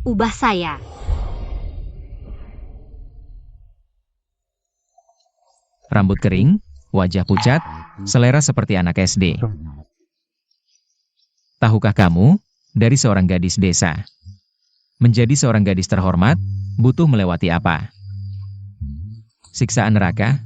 ubah saya. Rambut kering, wajah pucat, selera seperti anak SD. Tahukah kamu, dari seorang gadis desa, menjadi seorang gadis terhormat, butuh melewati apa? Siksaan neraka?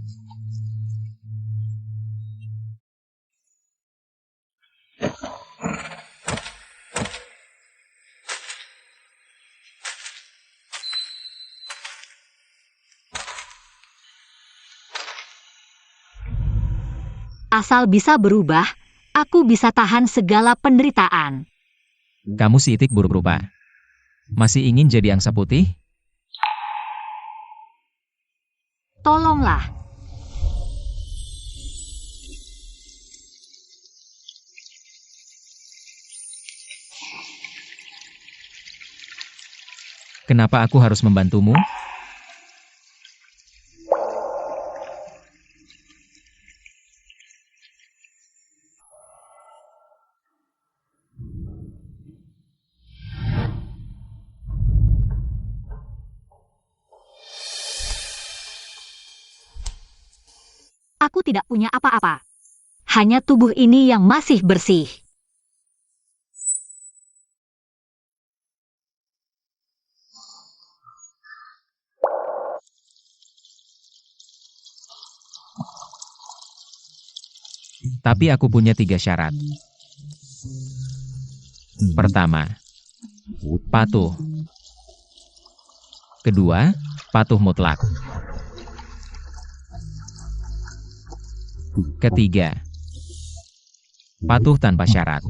Asal bisa berubah, aku bisa tahan segala penderitaan. Kamu si itik buruk rupa. Masih ingin jadi angsa putih? Tolonglah. Kenapa aku harus membantumu? Aku tidak punya apa-apa. Hanya tubuh ini yang masih bersih. Tapi aku punya 3 syarat. Pertama, patuh. Kedua, patuh mutlak. Ketiga, patuh tanpa syarat.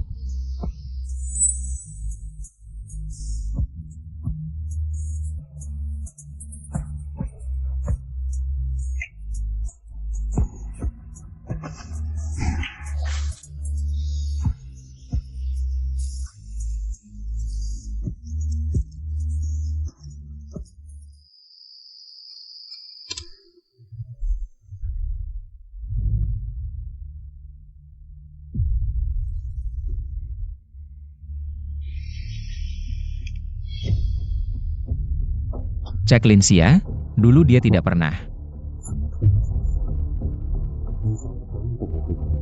Cek Linsia, dulu dia tidak pernah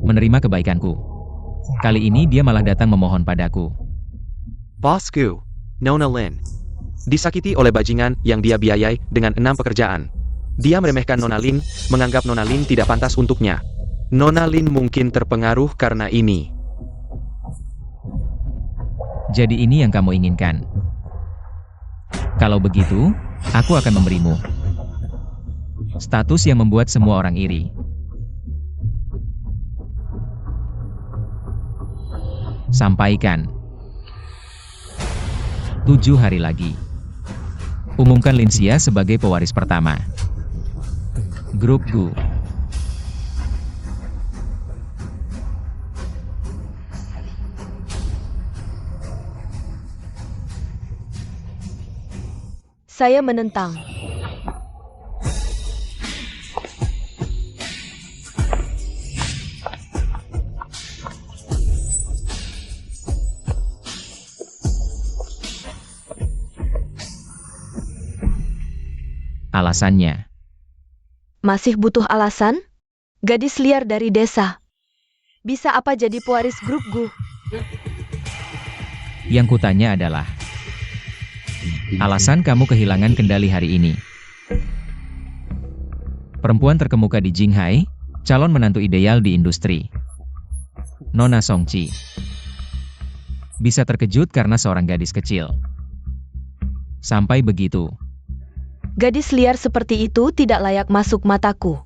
menerima kebaikanku. Kali ini dia malah datang memohon padaku. Bosku, Nona Lin. Disakiti oleh bajingan yang dia biayai dengan 6 pekerjaan. Dia meremehkan Nona Lin, menganggap Nona Lin tidak pantas untuknya. Nona Lin mungkin terpengaruh karena ini. Jadi ini yang kamu inginkan. Kalau begitu, aku akan memberimu status yang membuat semua orang iri. Sampaikan. 7 hari lagi. Umumkan Linsia sebagai pewaris pertama. Grup Gu. Saya menentang. Alasannya. Masih butuh alasan? Gadis liar dari desa. Bisa apa jadi pewaris grup Gu? Yang kutanya adalah, alasan kamu kehilangan kendali hari ini. Perempuan terkemuka di Jinghai, calon menantu ideal di industri. Nona Songqi. Bisa terkejut karena seorang gadis kecil. Sampai begitu. Gadis liar seperti itu tidak layak masuk mataku.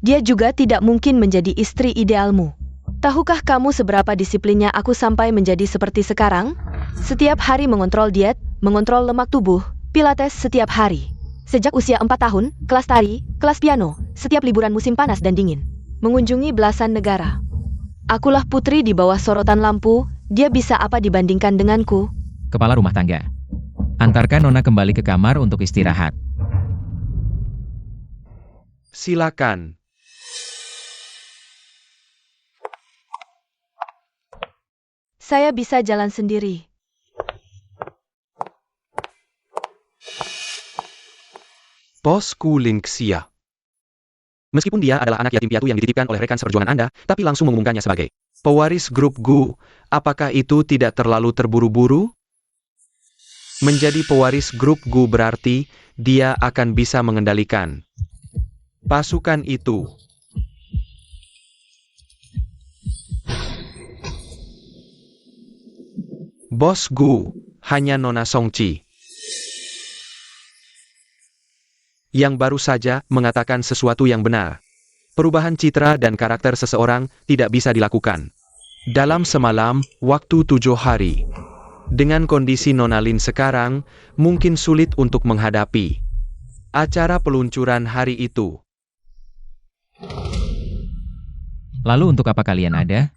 Dia juga tidak mungkin menjadi istri idealmu. Tahukah kamu seberapa disiplinnya aku sampai menjadi seperti sekarang? Setiap hari mengontrol diet, mengontrol lemak tubuh, pilates setiap hari. Sejak usia 4 tahun, kelas tari, kelas piano, setiap liburan musim panas dan dingin. Mengunjungi belasan negara. Akulah putri di bawah sorotan lampu, dia bisa apa dibandingkan denganku? Kepala rumah tangga. Antarkan Nona kembali ke kamar untuk istirahat. Silakan. Saya bisa jalan sendiri. Bosku Linxia. Meskipun dia adalah anak yatim piatu yang dititipkan oleh rekan seperjuangan Anda, tapi langsung mengumumkannya sebagai pewaris grup Gu. Apakah itu tidak terlalu terburu-buru? Menjadi pewaris grup Gu berarti dia akan bisa mengendalikan pasukan itu. Bos Gu, hanya Nona Songqi yang baru saja mengatakan sesuatu yang benar. Perubahan citra dan karakter seseorang tidak bisa dilakukan dalam semalam, waktu 7 hari. Dengan kondisi Nona Lin sekarang, mungkin sulit untuk menghadapi acara peluncuran hari itu. Lalu untuk apa kalian ada?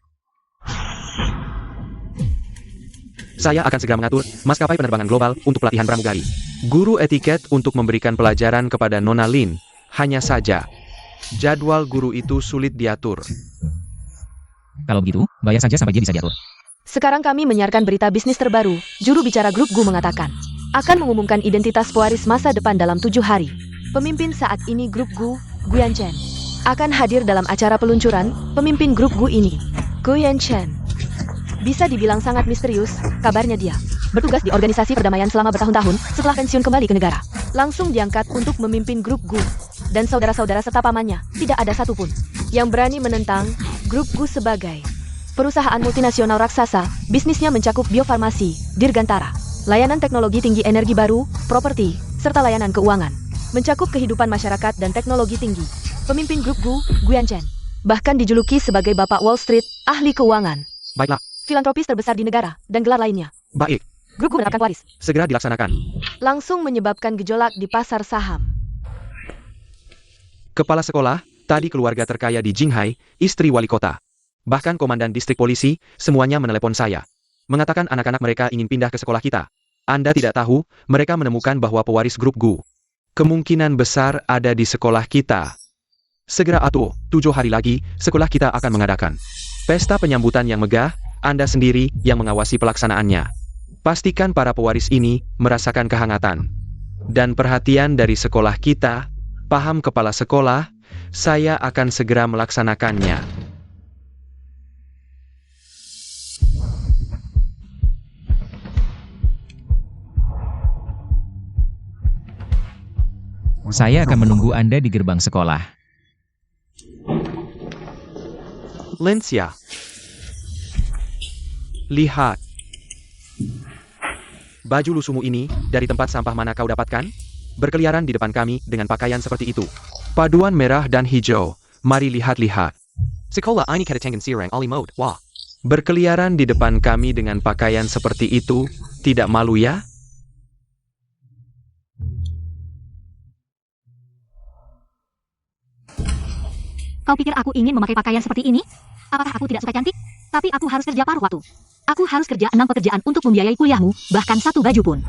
Saya akan segera mengatur maskapai penerbangan global untuk pelatihan pramugari. Guru etiket untuk memberikan pelajaran kepada Nona Lin. Hanya saja, jadwal guru itu sulit diatur. Kalau begitu, bayar saja sampai dia bisa diatur. Sekarang kami menyiarkan berita bisnis terbaru. Juru bicara grup Gu mengatakan, akan mengumumkan identitas pewaris masa depan dalam 7 hari. Pemimpin saat ini grup Gu, Guyan Chen, akan hadir dalam acara peluncuran pemimpin grup Gu ini. Guyan Chen bisa dibilang sangat misterius, kabarnya dia bertugas di organisasi perdamaian selama bertahun-tahun setelah pensiun kembali ke negara. Langsung diangkat untuk memimpin grup Gu. Dan saudara-saudara serta pamannya, tidak ada satupun yang berani menentang grup Gu sebagai perusahaan multinasional raksasa. Bisnisnya mencakup biofarmasi, dirgantara, layanan teknologi tinggi energi baru, properti, serta layanan keuangan. Mencakup kehidupan masyarakat dan teknologi tinggi. Pemimpin grup Gu, Guyan Chen, bahkan dijuluki sebagai Bapak Wall Street, ahli keuangan. Baiklah, Filantropis terbesar di negara, dan gelar lainnya. baik. Grup Gu menerapkan waris. Segera dilaksanakan. Langsung menyebabkan gejolak di pasar saham. Kepala sekolah, tadi keluarga terkaya di Jinghai, istri wali kota. Bahkan komandan distrik polisi, semuanya menelepon saya. Mengatakan anak-anak mereka ingin pindah ke sekolah kita. Anda tidak tahu, mereka menemukan bahwa pewaris grup Gu kemungkinan besar ada di sekolah kita. Segera atuh, 7 hari lagi, sekolah kita akan mengadakan pesta penyambutan yang megah. Anda sendiri yang mengawasi pelaksanaannya. Pastikan para pewaris ini merasakan kehangatan dan perhatian dari sekolah kita. Paham kepala sekolah, saya akan segera melaksanakannya. Saya akan menunggu Anda di gerbang sekolah. Linxia. Lihat. Baju lusumu ini, dari tempat sampah mana kau dapatkan? Berkeliaran di depan kami dengan pakaian seperti itu. Paduan merah dan hijau. Mari lihat-lihat. Sekolah ini kedatangan sirang ali mode. Wah. Berkeliaran di depan kami dengan pakaian seperti itu, tidak malu ya? Kau pikir aku ingin memakai pakaian seperti ini? Apakah aku tidak suka cantik? Tapi aku harus kerja paruh waktu. Aku harus kerja 6 pekerjaan untuk membiayai kuliahmu, bahkan 1 baju pun.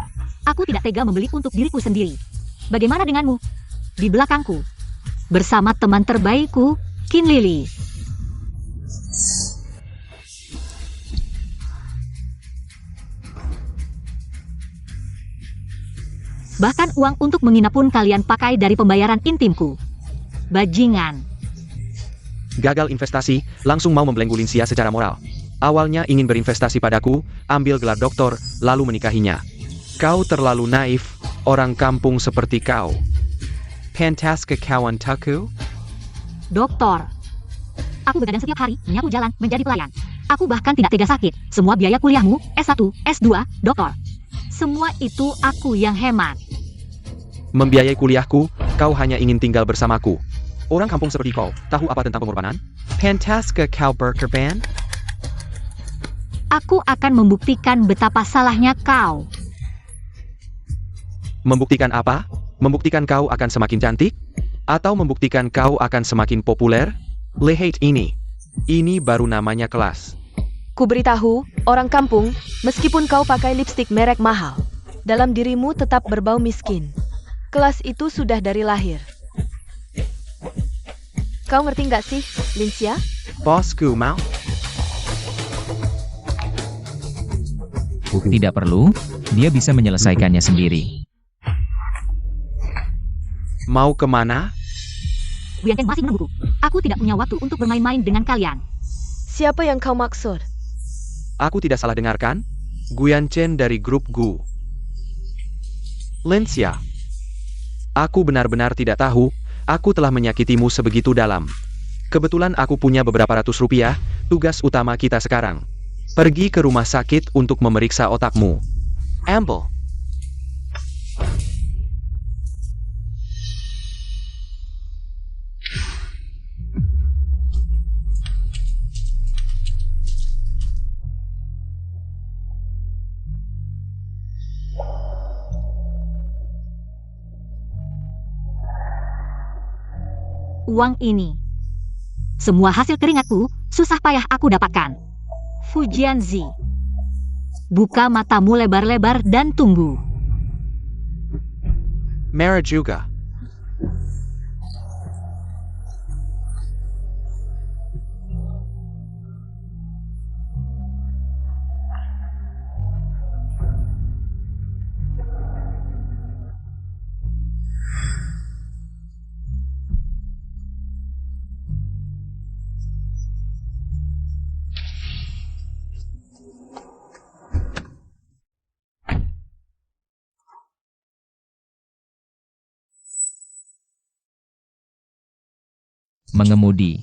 Aku tidak tega membeli untuk diriku sendiri. Bagaimana denganmu? Di belakangku, bersama teman terbaikku, Qin Lily. Bahkan uang untuk menginap pun kalian pakai dari pembayaran intimku. Bajingan. Gagal investasi, langsung mau membelenggu Linxia secara moral. Awalnya ingin berinvestasi padaku, ambil gelar doktor, lalu menikahinya. Kau terlalu naif, orang kampung seperti kau. Pentas ke kawan taku? Doktor. Aku begadang setiap hari, menyapu jalan, menjadi pelayan. Aku bahkan tidak tega sakit. Semua biaya kuliahmu, S1, S2, doktor. Semua itu aku yang hemat. Membiayai kuliahku, kau hanya ingin tinggal bersamaku. Orang kampung seperti kau, tahu apa tentang pengorbanan? Pentas ke kau berkorban? Aku akan membuktikan betapa salahnya kau. Membuktikan apa? Membuktikan kau akan semakin cantik? Atau membuktikan kau akan semakin populer? Lihat ini. Ini baru namanya kelas. Ku beritahu, orang kampung, meskipun kau pakai lipstik merek mahal, dalam dirimu tetap berbau miskin. Kelas itu sudah dari lahir. Kau ngerti nggak sih, Linxia? Bosku mau? Tidak perlu, dia bisa menyelesaikannya sendiri. Mau kemana? Guyan Chen masih menungguku. Aku tidak punya waktu untuk bermain-main dengan kalian. Siapa yang kau maksud? Aku tidak salah dengarkan? Guyan Chen dari grup Gu. Lensia. Aku benar-benar tidak tahu, aku telah menyakitimu sebegitu dalam. Kebetulan aku punya beberapa ratus rupiah, tugas utama kita sekarang. Pergi ke rumah sakit untuk memeriksa otakmu. Amble. Uang ini. Semua hasil keringatku, susah payah aku dapatkan. Fujianzi. Buka matamu lebar-lebar dan tunggu. Mara juga. Mengemudi.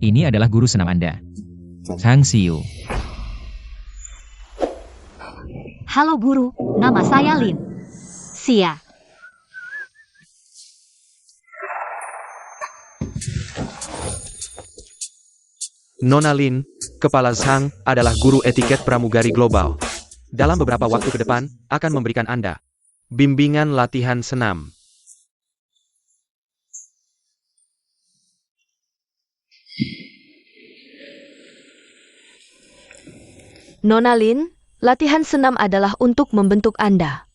Ini adalah guru senam Anda, Chang Xiu. Halo guru, nama saya Lin. Xia. Nona Lin, Kepala Zhang, adalah guru etiket pramugari global. Dalam beberapa waktu ke depan, akan memberikan Anda bimbingan latihan senam. Nona Lin, latihan senam adalah untuk membentuk Anda.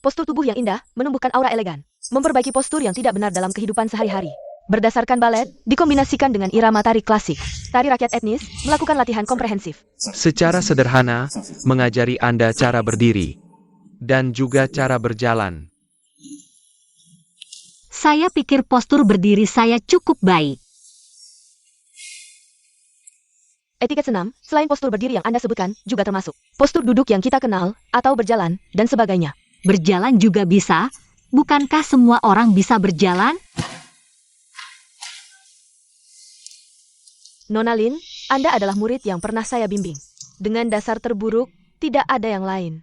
Postur tubuh yang indah menumbuhkan aura elegan, memperbaiki postur yang tidak benar dalam kehidupan sehari-hari. Berdasarkan balet, dikombinasikan dengan irama tari klasik. Tari rakyat etnis melakukan latihan komprehensif. Secara sederhana, mengajari Anda cara berdiri dan juga cara berjalan. Saya pikir postur berdiri saya cukup baik. Etiket senam, selain postur berdiri yang Anda sebutkan, juga termasuk postur duduk yang kita kenal, atau berjalan, dan sebagainya. Berjalan juga bisa? Bukankah semua orang bisa berjalan? Nona Lin, Anda adalah murid yang pernah saya bimbing. Dengan dasar terburuk, tidak ada yang lain.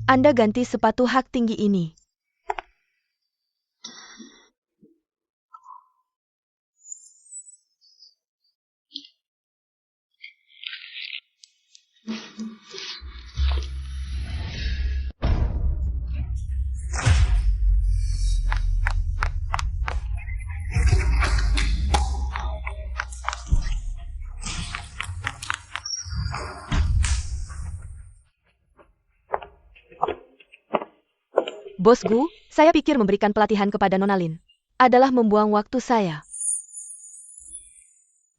Anda ganti sepatu hak tinggi ini. Bos Gu, saya pikir memberikan pelatihan kepada Nona Lin adalah membuang waktu saya.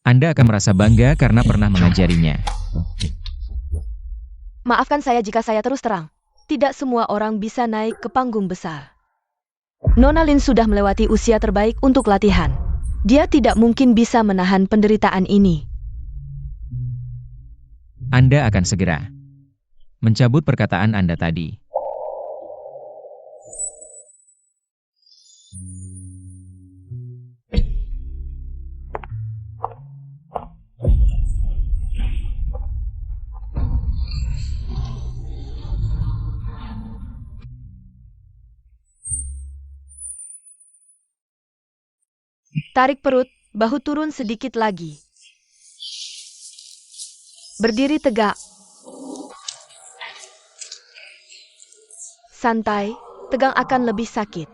Anda akan merasa bangga karena pernah mengajarinya. Maafkan saya jika saya terus terang. Tidak semua orang bisa naik ke panggung besar. Nona Lin sudah melewati usia terbaik untuk latihan. Dia tidak mungkin bisa menahan penderitaan ini. Anda akan segera mencabut perkataan Anda tadi. Tarik perut, bahu turun sedikit lagi. Berdiri tegak. Santai, tegang akan lebih sakit.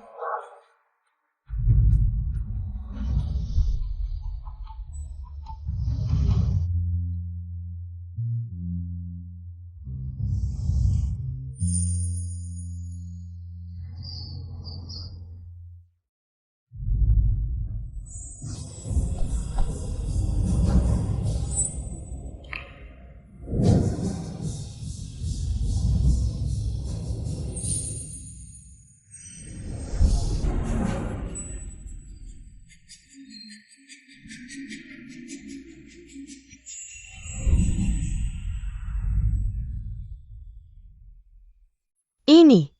Ini.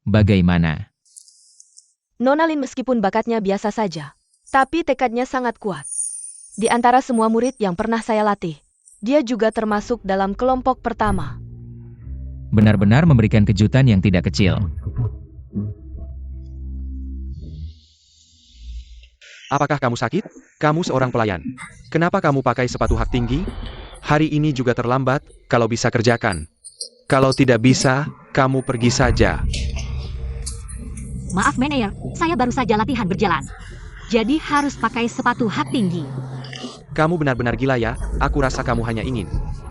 Bagaimana? Nona Lin meskipun bakatnya biasa saja, tapi tekadnya sangat kuat. Di antara semua murid yang pernah saya latih, dia juga termasuk dalam kelompok pertama. Benar-benar memberikan kejutan yang tidak kecil. Apakah kamu sakit? Kamu seorang pelayan. Kenapa kamu pakai sepatu hak tinggi? Hari ini juga terlambat, kalau bisa kerjakan. Kalau tidak bisa, kamu pergi saja. Maaf Meneer, saya baru saja latihan berjalan. Jadi harus pakai sepatu hak tinggi. Kamu benar-benar gila ya, aku rasa kamu hanya ingin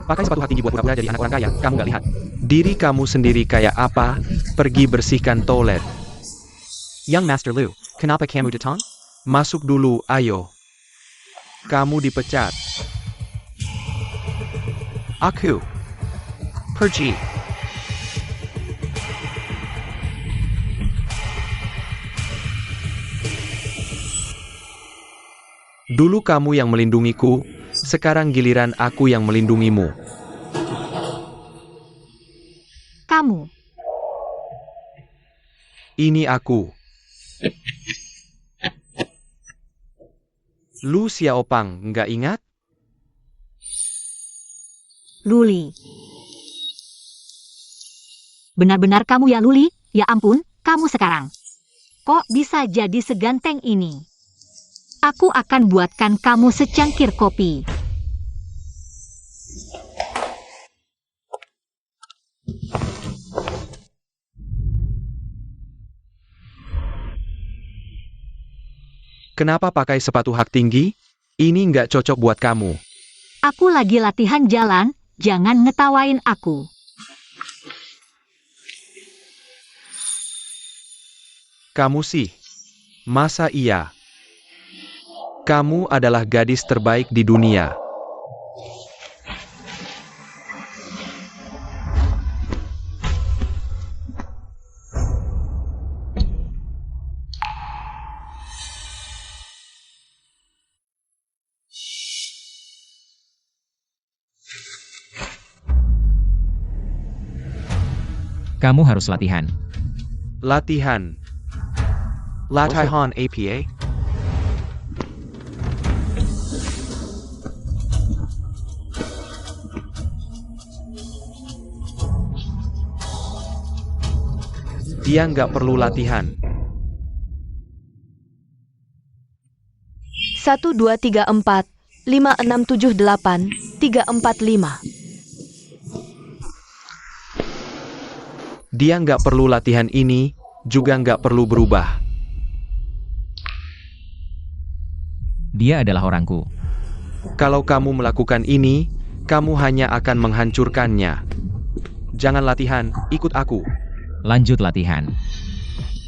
pakai sepatu hak tinggi buat pura-pura jadi anak orang kaya, kamu gak lihat. Diri kamu sendiri kayak apa, pergi bersihkan toilet. Young Master Lu, kenapa kamu datang? Masuk dulu, ayo. Kamu dipecat. Aku. Pergi. Dulu kamu yang melindungiku, sekarang giliran aku yang melindungimu. Kamu, Ini aku. Lu Xiaopang, nggak ingat? Luli. Benar-benar kamu ya Luli? Ya ampun, kamu sekarang. Kok bisa jadi seganteng ini? Aku akan buatkan kamu secangkir kopi. Kenapa pakai sepatu hak tinggi? Ini nggak cocok buat kamu. Aku lagi latihan jalan, jangan ngetawain aku. Kamu sih? Masa iya? Kamu adalah gadis terbaik di dunia. Kamu harus latihan. Latihan. Latihan APA? Dia nggak perlu latihan. 1, 2, 3, 4, 5, 6, 7, 8, 3, 4, 5. Dia nggak perlu latihan ini, juga nggak perlu berubah. Dia adalah orangku. Kalau kamu melakukan ini, kamu hanya akan menghancurkannya. Jangan latihan, ikut aku. Lanjut latihan.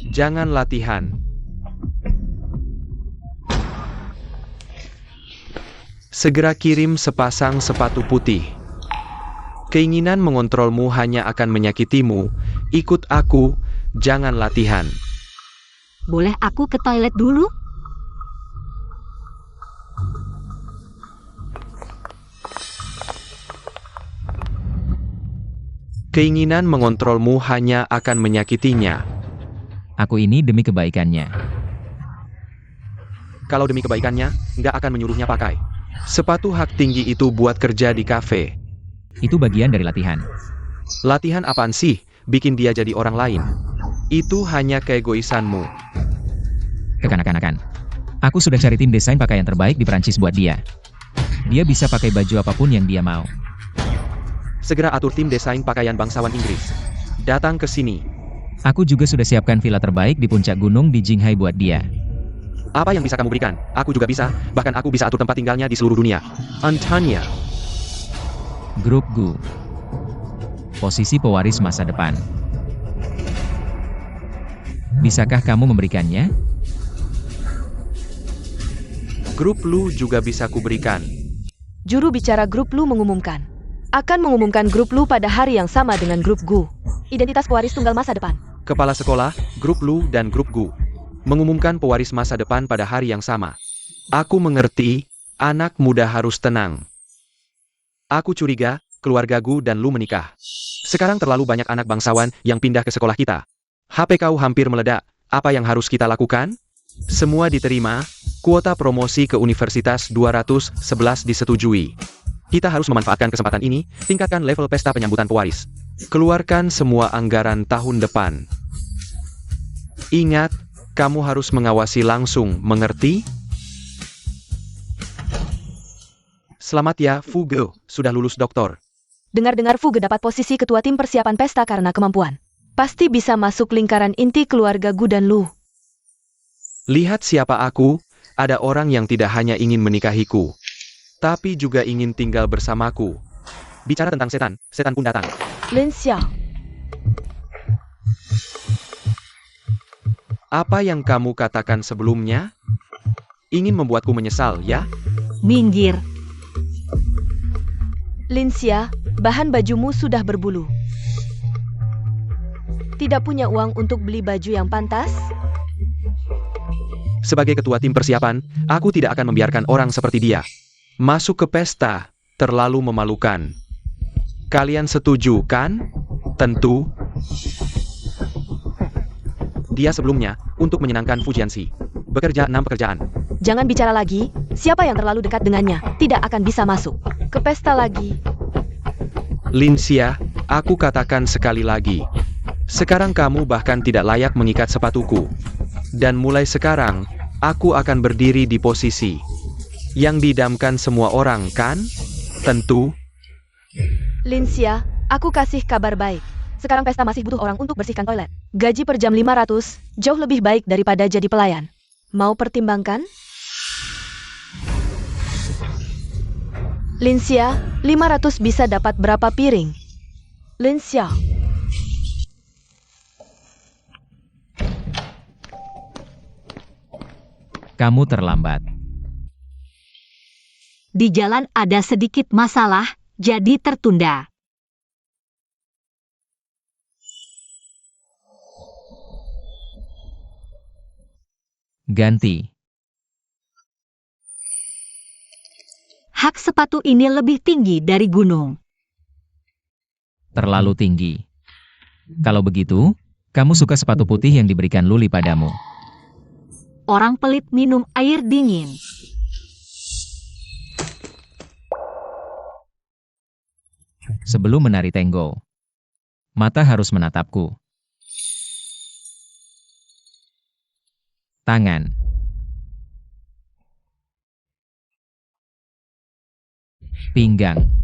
Jangan latihan. Segera kirim sepasang sepatu putih. Keinginan mengontrolmu hanya akan menyakitimu. Ikut aku, jangan latihan. Boleh aku ke toilet dulu? Keinginan mengontrolmu hanya akan menyakitinya. Aku ini demi kebaikannya. Kalau demi kebaikannya, nggak akan menyuruhnya pakai sepatu hak tinggi itu buat kerja di kafe. Itu bagian dari latihan. Latihan apaan sih? Bikin dia jadi orang lain. Itu hanya keegoisanmu. Kekanak-kanakan. Aku sudah cari tim desain pakaian terbaik di Perancis buat dia. Dia bisa pakai baju apapun yang dia mau. Segera atur tim desain pakaian bangsawan Inggris. Datang ke sini. Aku juga sudah siapkan villa terbaik di puncak gunung di Jinghai buat dia. Apa yang bisa kamu berikan? Aku juga bisa, bahkan aku bisa atur tempat tinggalnya di seluruh dunia. Antanya. Grup Gu. Posisi pewaris masa depan. Bisakah kamu memberikannya? Grup Lu juga bisa kuberikan. Juru bicara grup Lu mengumumkan. Akan mengumumkan grup Lu pada hari yang sama dengan grup Gu. Identitas pewaris tunggal masa depan. Kepala sekolah, grup Lu dan grup Gu mengumumkan pewaris masa depan pada hari yang sama. Aku mengerti, anak muda harus tenang. Aku curiga, keluarga Gu dan Lu menikah. Sekarang terlalu banyak anak bangsawan yang pindah ke sekolah kita. HP kau hampir meledak. Apa yang harus kita lakukan? Semua diterima. Kuota promosi ke Universitas 211 disetujui. Kita harus memanfaatkan kesempatan ini, tingkatkan level pesta penyambutan pewaris. Keluarkan semua anggaran tahun depan. Ingat, kamu harus mengawasi langsung, mengerti? Selamat ya, Fu Ge, sudah lulus doktor. Dengar-dengar Fu Ge dapat posisi ketua tim persiapan pesta karena kemampuan. Pasti bisa masuk lingkaran inti keluarga Gu dan Lu. Lihat siapa aku, ada orang yang tidak hanya ingin menikahiku, tapi juga ingin tinggal bersamaku. Bicara tentang setan, setan pun datang. Lin Xiao, Apa yang kamu katakan sebelumnya? Ingin membuatku menyesal, ya? Minggir. Lin Xia, bahan bajumu sudah berbulu. Tidak punya uang untuk beli baju yang pantas? Sebagai ketua tim persiapan, aku tidak akan membiarkan orang seperti dia masuk ke pesta, terlalu memalukan. Kalian setuju, kan? Tentu. Dia sebelumnya, untuk menyenangkan Fujianxi, bekerja 6 pekerjaan. Jangan bicara lagi, siapa yang terlalu dekat dengannya, tidak akan bisa masuk ke pesta lagi. Lin Xia, aku katakan sekali lagi. Sekarang kamu bahkan tidak layak mengikat sepatuku. Dan mulai sekarang, aku akan berdiri di posisi yang didamkan semua orang, kan? Tentu. Lin Xia, aku kasih kabar baik. Sekarang pesta masih butuh orang untuk bersihkan toilet. Gaji per jam 500, jauh lebih baik daripada jadi pelayan. Mau pertimbangkan? Lin Xia, 500 bisa dapat berapa piring? Lin Xia. Kamu terlambat. Di jalan ada sedikit masalah, jadi tertunda. Ganti. Hak sepatu ini lebih tinggi dari gunung. Terlalu tinggi. Kalau begitu, kamu suka sepatu putih yang diberikan Luli padamu. Orang pelit minum air dingin. Sebelum menari tango, mata harus menatapku. Tangan. Pinggang.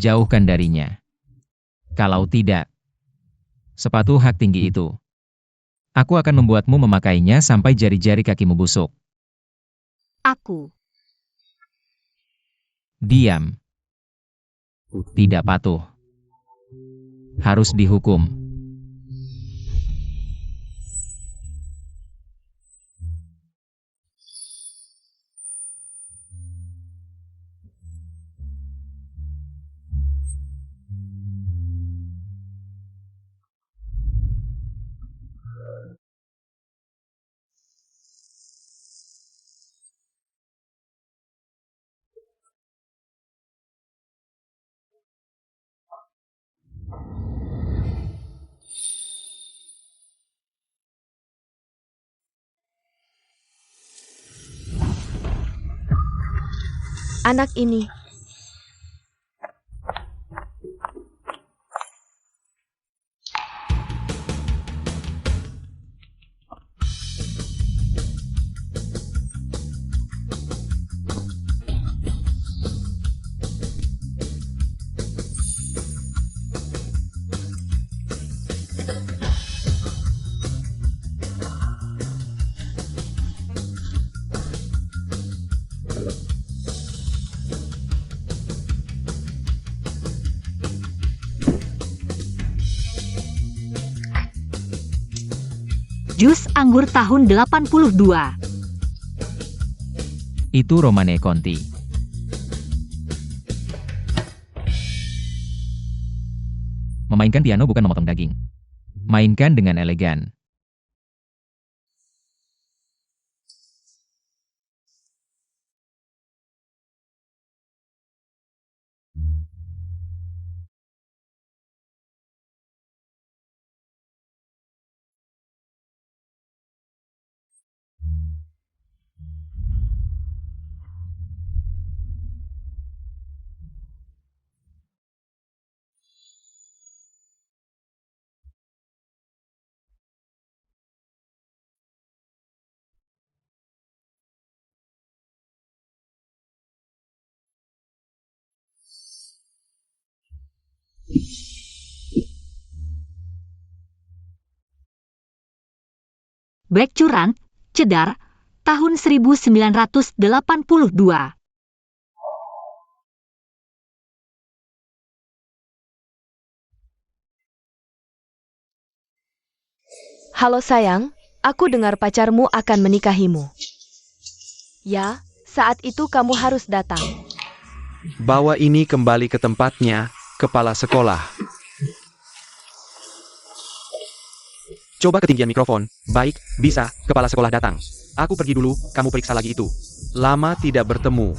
Jauhkan darinya. Kalau tidak, sepatu hak tinggi itu, aku akan membuatmu memakainya sampai jari-jari kakimu busuk. Aku. Diam. Tidak patuh. Harus dihukum. Anak ini. Jus anggur tahun 82. Itu Romane Conti. Memainkan piano bukan memotong daging. Mainkan dengan elegan. Black Currant, Cedar, tahun 1982. Halo sayang, aku dengar pacarmu akan menikahimu. Ya, saat itu kamu harus datang. Bawa ini kembali ke tempatnya, kepala sekolah. Coba ketinggian mikrofon. Baik, bisa, kepala sekolah datang. Aku pergi dulu, kamu periksa lagi itu. Lama tidak bertemu.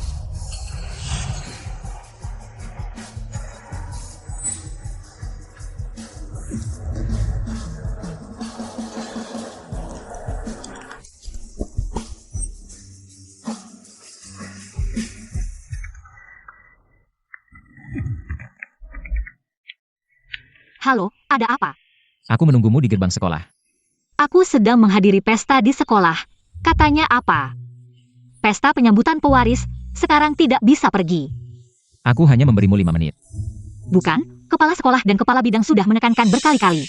Halo, ada apa? Aku menunggumu di gerbang sekolah. Aku sedang menghadiri pesta di sekolah. Katanya apa? Pesta penyambutan pewaris, sekarang tidak bisa pergi. Aku hanya memberimu 5 menit. Bukan, kepala sekolah dan kepala bidang sudah menekankan berkali-kali.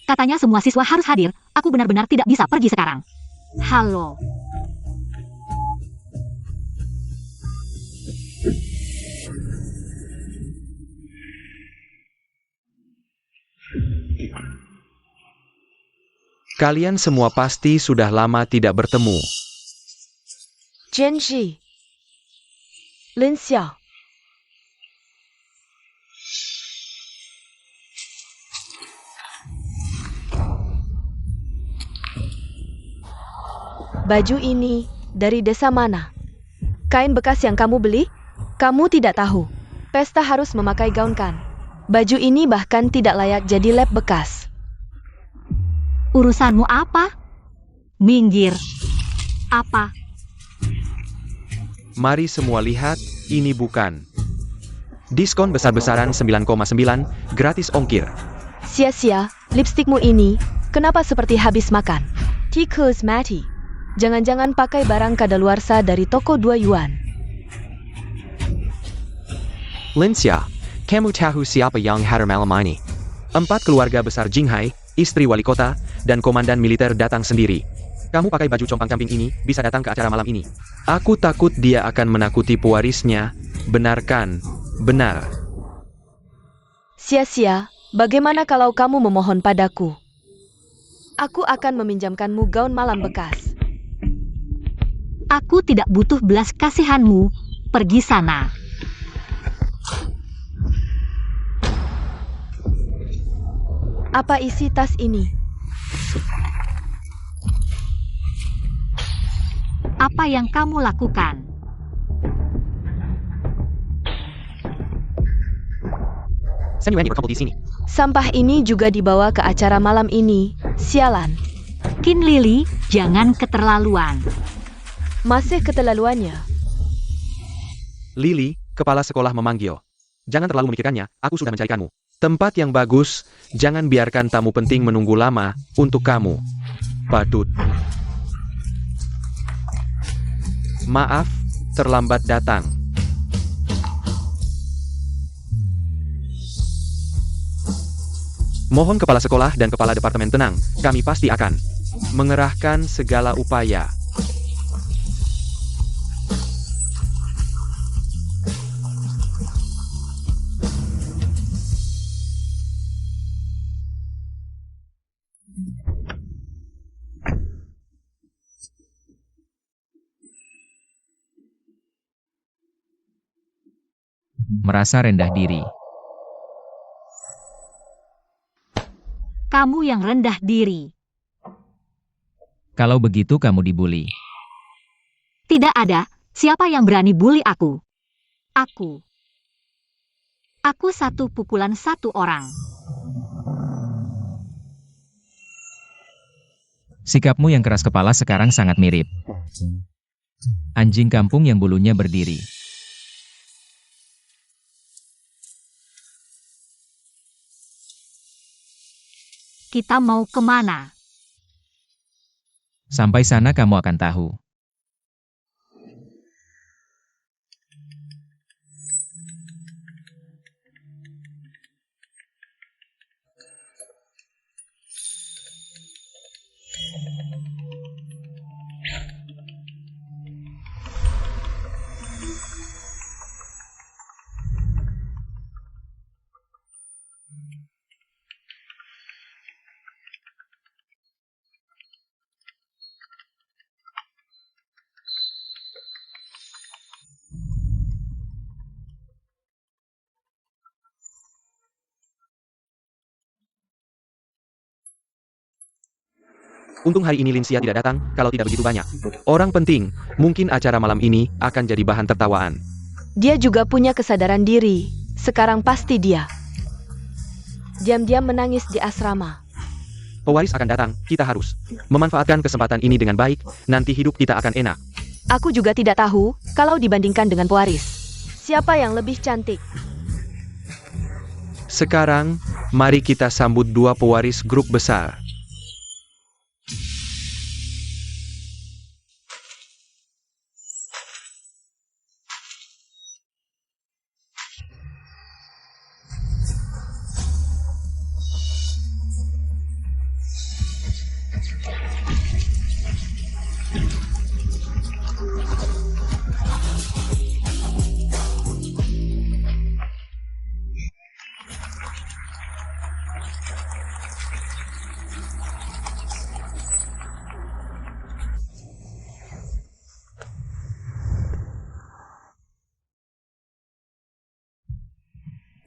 Katanya semua siswa harus hadir, aku benar-benar tidak bisa pergi sekarang. Halo. Kalian semua pasti sudah lama tidak bertemu. Genji. Lin Xiao. Baju ini dari desa mana? Kain bekas yang kamu beli? Kamu tidak tahu. Pesta harus memakai gaun kan? Baju ini bahkan tidak layak jadi lab bekas. Urusanmu apa? Minggir. Apa? Mari semua lihat, ini bukan. Diskon besar-besaran 9,9, gratis ongkir. Sia-sia, lipstikmu ini, kenapa seperti habis makan? Tikus mati. Jangan-jangan pakai barang kadaluarsa dari toko 2 yuan. Lincia, kamu tahu siapa yang hadir malam ini? 4 keluarga besar Jinghai, istri wali kota, dan komandan militer datang sendiri. Kamu pakai baju compang-camping ini, bisa datang ke acara malam ini. Aku takut dia akan menakuti pewarisnya. Benarkan? Benar. Sia-sia, bagaimana kalau kamu memohon padaku? Aku akan meminjamkanmu gaun malam bekas. Aku tidak butuh belas kasihanmu. Pergi sana. Apa isi tas ini? Apa yang kamu lakukan? di sini. Sampah ini juga dibawa ke acara malam ini. Sialan. Qin Lily, jangan keterlaluan. Masih keterlaluannya. Lily, kepala sekolah memanggil. Jangan terlalu memikirkannya, aku sudah mencarikanmu. Tempat yang bagus, jangan biarkan tamu penting menunggu lama, untuk kamu. Badut. Maaf, terlambat datang. Mohon kepala sekolah dan kepala departemen tenang, kami pasti akan mengerahkan segala upaya. merasa rendah diri. Kamu yang rendah diri. Kalau begitu kamu dibully. Tidak ada. Siapa yang berani bully aku? Aku. Aku satu pukulan satu orang. Sikapmu yang keras kepala sekarang sangat mirip anjing kampung yang bulunya berdiri. Kita mau kemana? Sampai sana kamu akan tahu. Untung hari ini Linsia tidak datang, kalau tidak begitu banyak orang penting, mungkin acara malam ini akan jadi bahan tertawaan. Dia juga punya kesadaran diri. Sekarang pasti dia diam-diam menangis di asrama. Pewaris akan datang, kita harus memanfaatkan kesempatan ini dengan baik, nanti hidup kita akan enak. Aku juga tidak tahu, kalau dibandingkan dengan pewaris, siapa yang lebih cantik? Sekarang, mari kita sambut dua pewaris grup besar.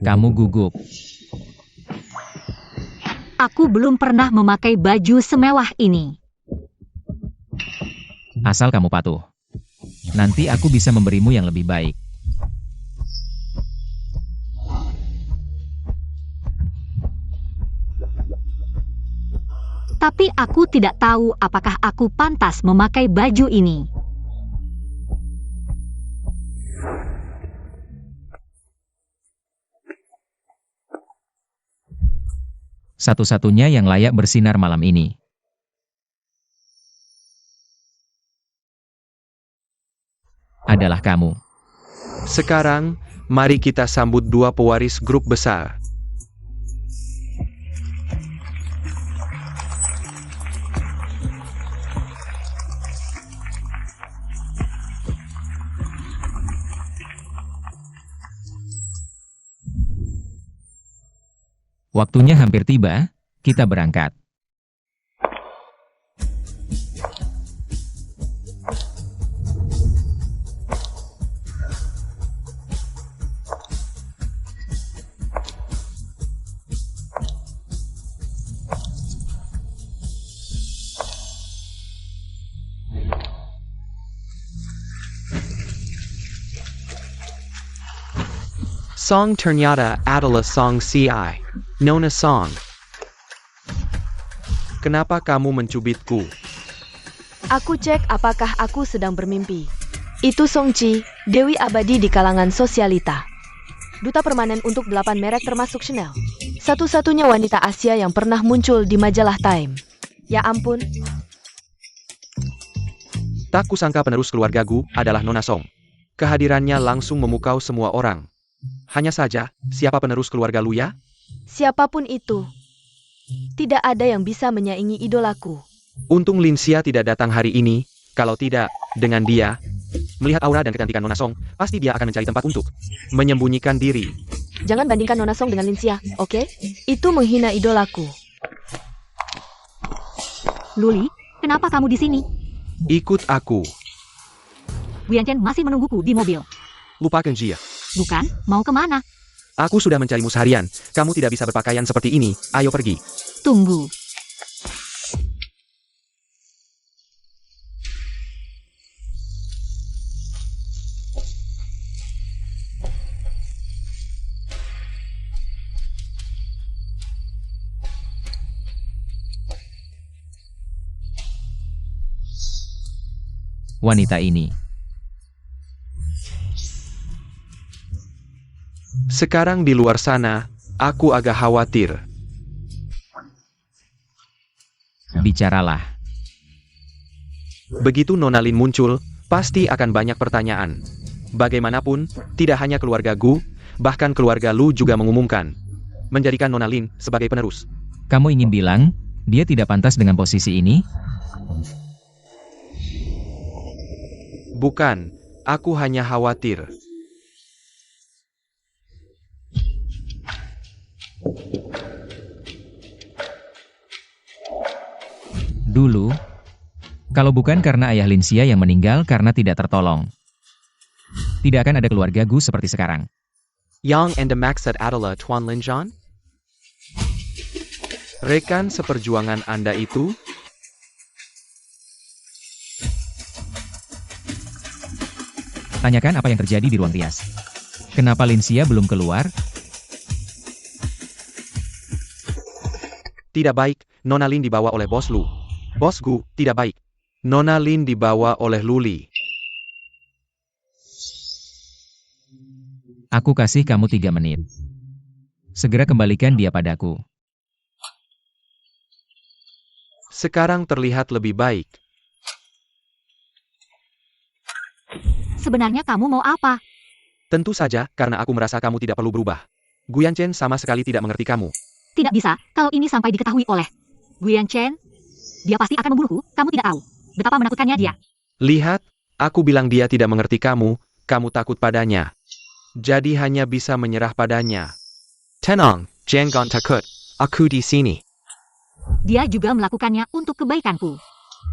Kamu gugup. Aku belum pernah memakai baju semewah ini. Asal kamu patuh. Nanti aku bisa memberimu yang lebih baik. Tapi aku tidak tahu apakah aku pantas memakai baju ini. Satu-satunya yang layak bersinar malam ini adalah kamu. Sekarang, mari kita sambut dua pewaris grup besar. Waktunya hampir tiba, kita berangkat. Song ternyata adalah song CI. Nona Song. Kenapa kamu mencubitku? Aku cek apakah aku sedang bermimpi. Itu Songchi, Dewi Abadi di kalangan sosialita. Duta permanen untuk 8 merek termasuk Chanel. Satu-satunya wanita Asia yang pernah muncul di majalah Time. Ya ampun, Tak kusangka penerus keluargaku adalah Nona Song. Kehadirannya langsung memukau semua orang. Hanya saja, siapa penerus keluarga Luya? siapapun itu. Tidak ada yang bisa menyaingi idolaku. Untung Linsia tidak datang hari ini, kalau tidak, dengan dia. Melihat aura dan kecantikan Nona Song, pasti dia akan mencari tempat untuk menyembunyikan diri. Jangan bandingkan Nona Song dengan Linsia, oke? Itu menghina idolaku. Luli, kenapa kamu di sini? Ikut aku. Wianchen masih menungguku di mobil. Lupakan Jia. Bukan, mau kemana? Aku sudah mencarimu seharian. Kamu tidak bisa berpakaian seperti ini. Ayo pergi. Tunggu. Wanita ini. Sekarang di luar sana, aku agak khawatir. Bicaralah. Begitu Nona Lin muncul, pasti akan banyak pertanyaan. Bagaimanapun, tidak hanya keluarga Gu, bahkan keluarga Lu juga mengumumkan menjadikan Nona Lin sebagai penerus. Kamu ingin bilang, dia tidak pantas dengan posisi ini? Bukan, aku hanya khawatir. Dulu, kalau bukan karena ayah Linsia yang meninggal karena tidak tertolong, tidak akan ada keluarga Gu seperti sekarang. Yang and the Maxat adalah Tuan Lin John? Rekan seperjuangan Anda itu? Tanyakan apa yang terjadi di ruang rias. Kenapa Linsia belum keluar? Tidak baik, Nona Lin dibawa oleh Bos Lu. Bos Gu, tidak baik. Nona Lin dibawa oleh Luli. Aku kasih kamu 3 menit. Segera kembalikan dia padaku. Sekarang terlihat lebih baik. Sebenarnya kamu mau apa? Tentu saja, karena aku merasa kamu tidak perlu berubah. Guyan Chen sama sekali tidak mengerti kamu. Tidak bisa, kalau ini sampai diketahui oleh Guyan Chen. Dia pasti akan membunuhku, kamu tidak tahu. Betapa menakutkannya dia. Lihat, aku bilang dia tidak mengerti kamu takut padanya. Jadi hanya bisa menyerah padanya. Tenang, jangan takut. Aku di sini. Dia juga melakukannya untuk kebaikanku.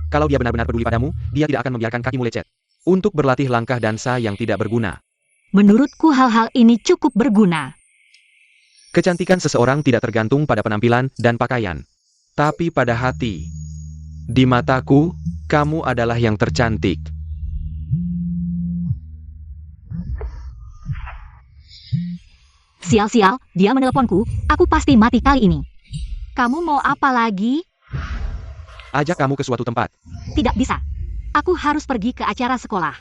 Kalau dia benar-benar peduli padamu, dia tidak akan membiarkan kakimu lecet. Untuk berlatih langkah dansa yang tidak berguna. Menurutku hal-hal ini cukup berguna. Kecantikan seseorang tidak tergantung pada penampilan dan pakaian. Tapi pada hati. Di mataku, kamu adalah yang tercantik. Sial-sial, dia menelponku, aku pasti mati kali ini. Kamu mau apa lagi? Ajak kamu ke suatu tempat. Tidak bisa. Aku harus pergi ke acara sekolah.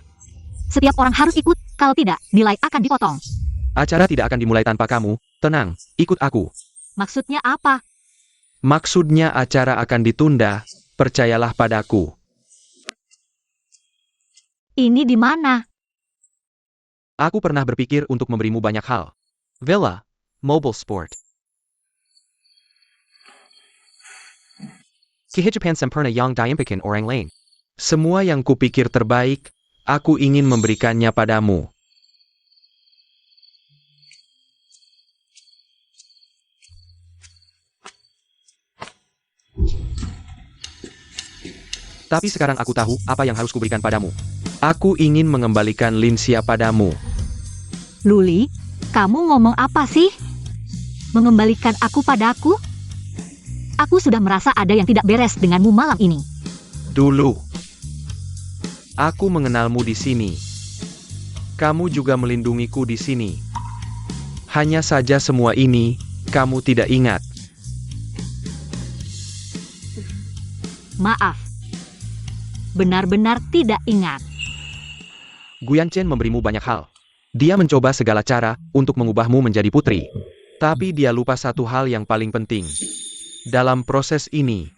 Setiap orang harus ikut, kalau tidak, nilai akan dipotong. Acara tidak akan dimulai tanpa kamu. Tenang, ikut aku. Maksudnya apa? Maksudnya acara akan ditunda. Percayalah padaku. Ini di mana? Aku pernah berpikir untuk memberimu banyak hal. Villa. Mobile Sport. Kihijapan sempurna yang diimpakan orang lain. Semua yang kupikir terbaik, aku ingin memberikannya padamu. Tapi sekarang aku tahu apa yang harus kuberikan padamu. Aku ingin mengembalikan Linsia padamu. Luli, kamu ngomong apa sih? Mengembalikan aku padaku? Aku sudah merasa ada yang tidak beres denganmu malam ini. Dulu, aku mengenalmu di sini. Kamu juga melindungiku di sini. Hanya saja semua ini, kamu tidak ingat. Maaf. Benar-benar tidak ingat. Guyan Chen memberimu banyak hal. Dia mencoba segala cara untuk mengubahmu menjadi putri. Tapi dia lupa satu hal yang paling penting. Dalam proses ini,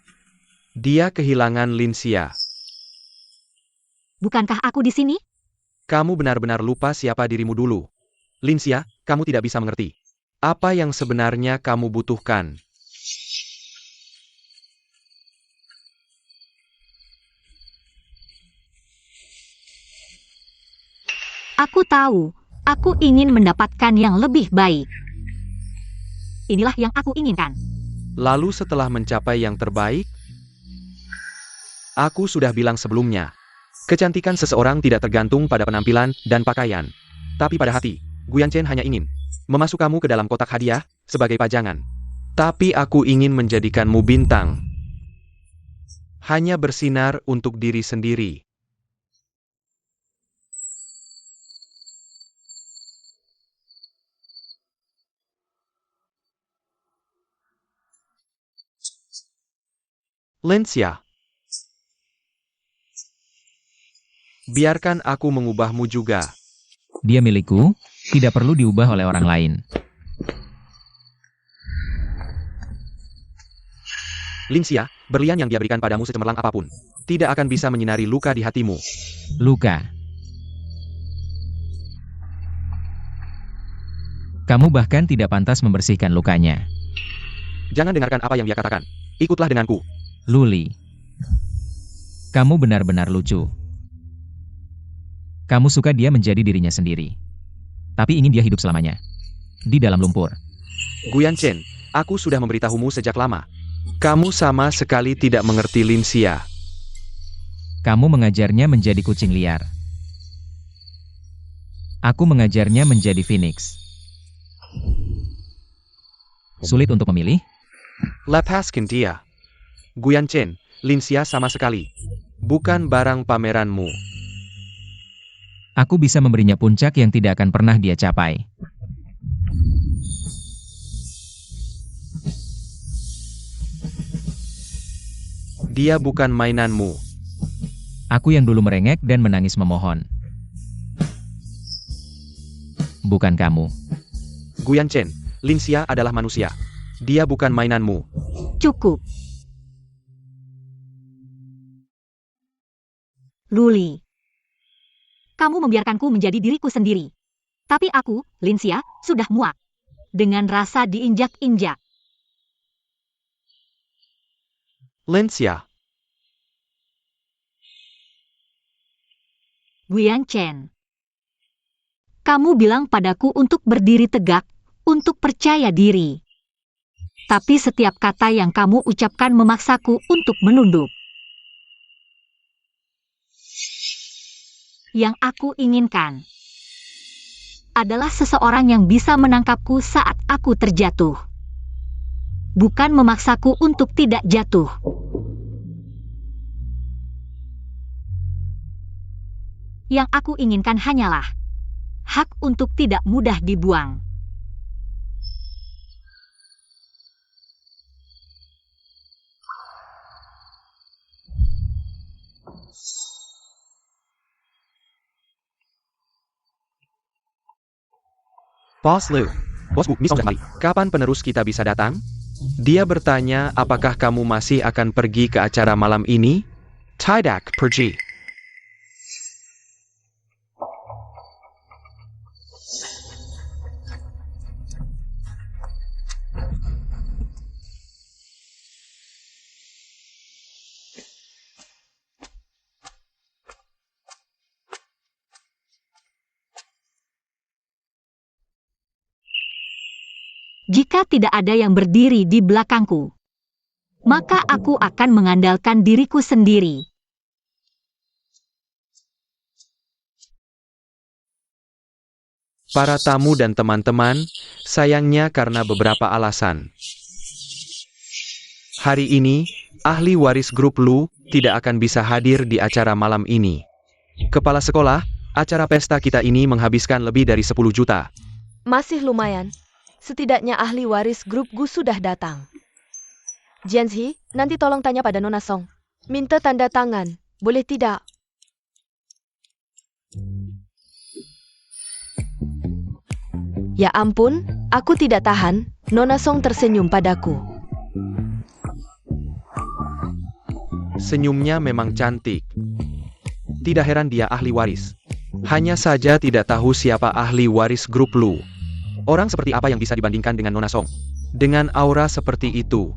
dia kehilangan Linsia. Bukankah aku di sini? Kamu benar-benar lupa siapa dirimu dulu. Linsia, kamu tidak bisa mengerti. Apa yang sebenarnya kamu butuhkan? Aku tahu. Aku ingin mendapatkan yang lebih baik. Inilah yang aku inginkan. Lalu setelah mencapai yang terbaik, aku sudah bilang sebelumnya, kecantikan seseorang tidak tergantung pada penampilan dan pakaian, tapi pada hati. Guyan Chen hanya ingin memasuk kamu ke dalam kotak hadiah sebagai pajangan. Tapi aku ingin menjadikanmu bintang. Hanya bersinar untuk diri sendiri. Linxia, biarkan aku mengubahmu juga. Dia milikku, tidak perlu diubah oleh orang lain. Linxia, berlian yang dia berikan padamu secemerlang apapun, tidak akan bisa menyinari luka di hatimu. Luka. Kamu bahkan tidak pantas membersihkan lukanya. Jangan dengarkan apa yang dia katakan. Ikutlah denganku. Luli. Kamu benar-benar lucu. Kamu suka dia menjadi dirinya sendiri. Tapi ingin dia hidup selamanya. Di dalam lumpur. Guyan Chen, aku sudah memberitahumu sejak lama. Kamu sama sekali tidak mengerti Linxia. Kamu mengajarnya menjadi kucing liar. Aku mengajarnya menjadi phoenix. Sulit untuk memilih? Lepaskan dia. Guyan Chen, Linxia sama sekali bukan barang pameranmu. Aku bisa memberinya puncak yang tidak akan pernah dia capai. Dia bukan mainanmu. Aku yang dulu merengek dan menangis memohon. Bukan kamu. Guyan Chen, Linxia adalah manusia. Dia bukan mainanmu. Cukup. Luli. Kamu membiarkanku menjadi diriku sendiri. Tapi aku, Linxia, sudah muak. Dengan rasa diinjak-injak. Linxia, Guyan Chen. Kamu bilang padaku untuk berdiri tegak, untuk percaya diri. Tapi setiap kata yang kamu ucapkan memaksaku untuk menunduk. Yang aku inginkan adalah seseorang yang bisa menangkapku saat aku terjatuh. Bukan memaksaku untuk tidak jatuh. Yang aku inginkan hanyalah hak untuk tidak mudah dibuang. Boss Lu. Bosku, Miss Song sudah kembali. Kapan penerus kita bisa datang? Dia bertanya apakah kamu masih akan pergi ke acara malam ini? Tidak pergi. Jika tidak ada yang berdiri di belakangku, maka aku akan mengandalkan diriku sendiri. Para tamu dan teman-teman, sayangnya karena beberapa alasan. Hari ini, ahli waris grup Lu tidak akan bisa hadir di acara malam ini. Kepala sekolah, acara pesta kita ini menghabiskan lebih dari 10 juta. Masih lumayan. Setidaknya ahli waris grup Gu sudah datang. Jianzi, nanti tolong tanya pada Nona Song. Minta tanda tangan, boleh tidak? Ya ampun, aku tidak tahan. Nona Song tersenyum padaku. Senyumnya memang cantik. Tidak heran dia ahli waris. Hanya saja tidak tahu siapa ahli waris grup Lu. Orang seperti apa yang bisa dibandingkan dengan Nona Song? Dengan aura seperti itu.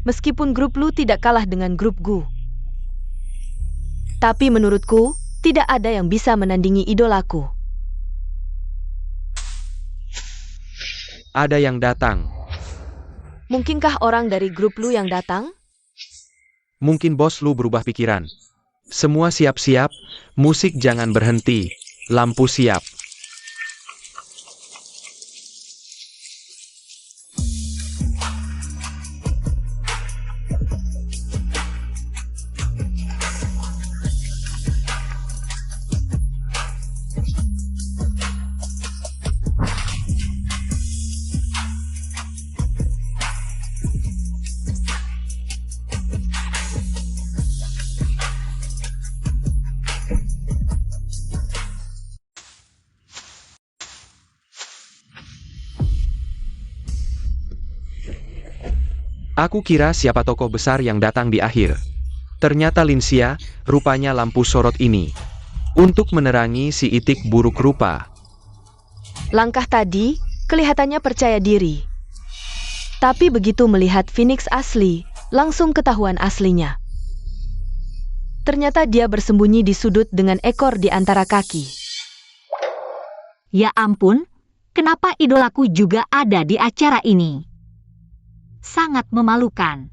Meskipun grup Lu tidak kalah dengan grup Gu. Tapi menurutku, tidak ada yang bisa menandingi idolaku. Ada yang datang. Mungkinkah orang dari grup Lu yang datang? Mungkin bos Lu berubah pikiran. Semua siap-siap, musik jangan berhenti. Lampu siap. Aku kira siapa tokoh besar yang datang di akhir. Ternyata Linsia, rupanya lampu sorot ini. Untuk menerangi si itik buruk rupa. Langkah tadi, kelihatannya percaya diri. Tapi begitu melihat Phoenix asli, langsung ketahuan aslinya. Ternyata dia bersembunyi di sudut dengan ekor di antara kaki. Ya ampun, kenapa idolaku juga ada di acara ini? Sangat memalukan.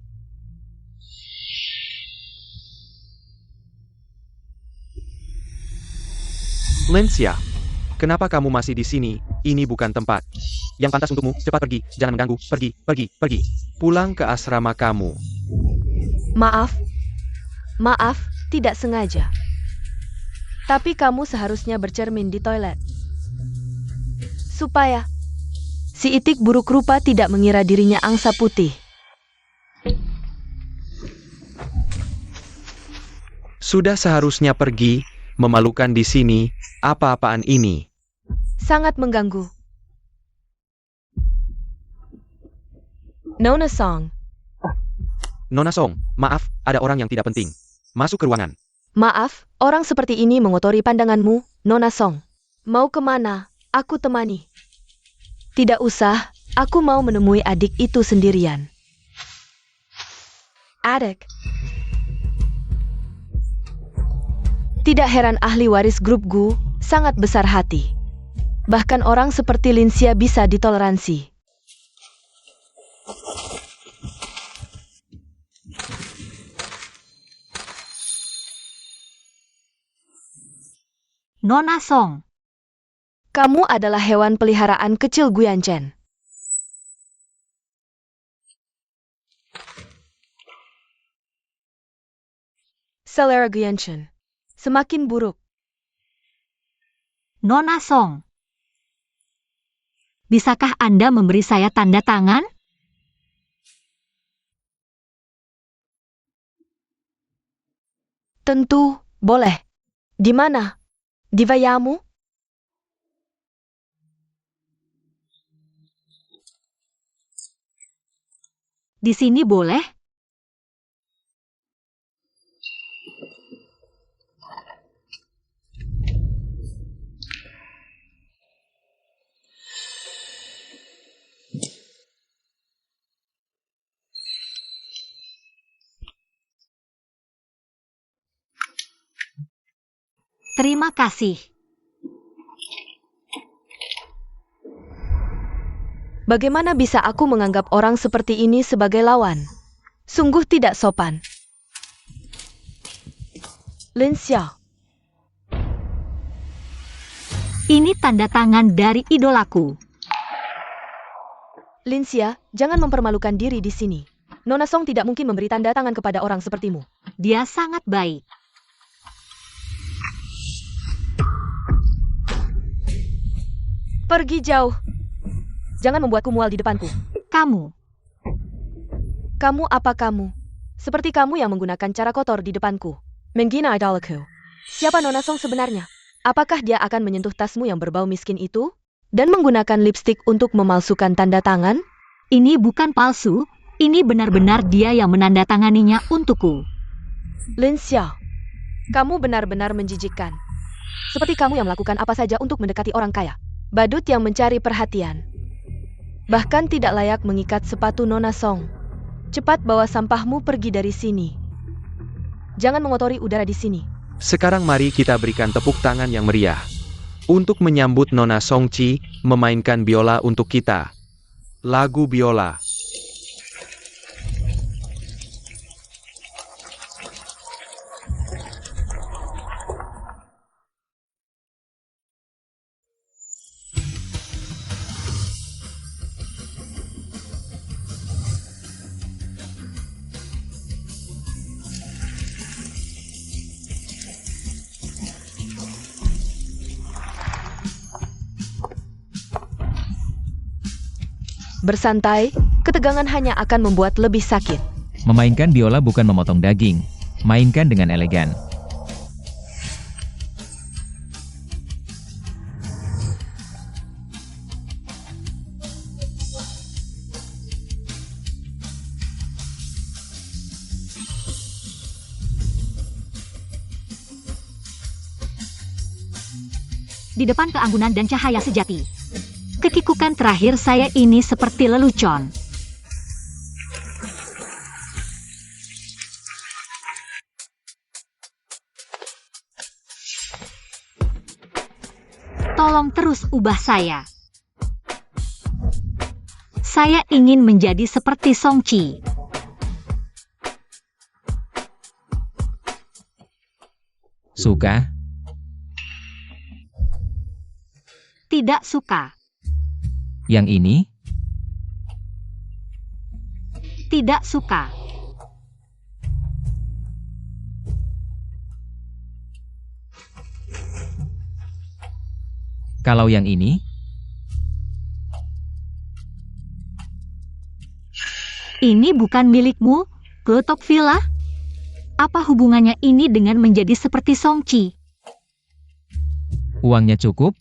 Linsia, kenapa kamu masih di sini? Ini bukan tempat yang pantas untukmu. Cepat pergi, jangan mengganggu. Pergi, pergi, pergi. Pulang ke asrama kamu. Maaf, tidak sengaja. Tapi kamu seharusnya bercermin di toilet. Supaya si itik buruk rupa tidak mengira dirinya angsa putih. Sudah seharusnya pergi, memalukan di sini, apa-apaan ini? Sangat mengganggu. Nona Song, Nona Song, maaf, ada orang yang tidak penting. Masuk ke ruangan. maaf, orang seperti ini mengotori pandanganmu, Nona Song. Mau kemana? Aku temani. Tidak usah, aku mau menemui adik itu sendirian. Adik. Tidak heran ahli waris grup Gu sangat besar hati. Bahkan orang seperti Linsia bisa ditoleransi. Nona Song, Kamu adalah hewan peliharaan kecil Guyanchen. Selera Guyanchen semakin buruk. Nona Song. Bisakah Anda memberi saya tanda tangan? Tentu, boleh. Di mana? Di Vayamu? Di sini boleh? Terima kasih. Bagaimana bisa aku menganggap orang seperti ini sebagai lawan? Sungguh tidak sopan. Linsia, Ini tanda tangan dari idolaku. Linsia, jangan mempermalukan diri di sini. Nona Song tidak mungkin memberi tanda tangan kepada orang sepertimu. Dia sangat baik. Pergi jauh. Jangan membuatku mual di depanku. Kamu, Kamu apa kamu? Seperti kamu yang menggunakan cara kotor di depanku. Menghina idolaku. Siapa Nona Song sebenarnya? Apakah dia akan menyentuh tasmu yang berbau miskin itu? Dan menggunakan lipstik untuk memalsukan tanda tangan? ini bukan palsu. Ini benar-benar dia yang menandatanganinya untukku. Linsia, kamu benar-benar menjijikkan. Seperti kamu yang melakukan apa saja untuk mendekati orang kaya. Badut yang mencari perhatian. Bahkan tidak layak mengikat sepatu Nona Song. Cepat bawa sampahmu pergi dari sini. Jangan mengotori udara di sini. Sekarang mari kita berikan tepuk tangan yang meriah. Untuk menyambut Nona Songchi memainkan biola untuk kita. Lagu biola. Bersantai, ketegangan hanya akan membuat lebih sakit. Memainkan biola bukan memotong daging. Mainkan dengan elegan. Di depan keanggunan dan cahaya sejati. Kekikukan terakhir saya ini seperti lelucon. Tolong terus ubah saya. Saya ingin menjadi seperti Song Chi. Suka? Tidak suka. Yang ini? Tidak suka. Kalau yang ini? Ini bukan milikmu, Klotok Villa? Apa hubungannya ini dengan menjadi seperti Song Chi? Uangnya cukup?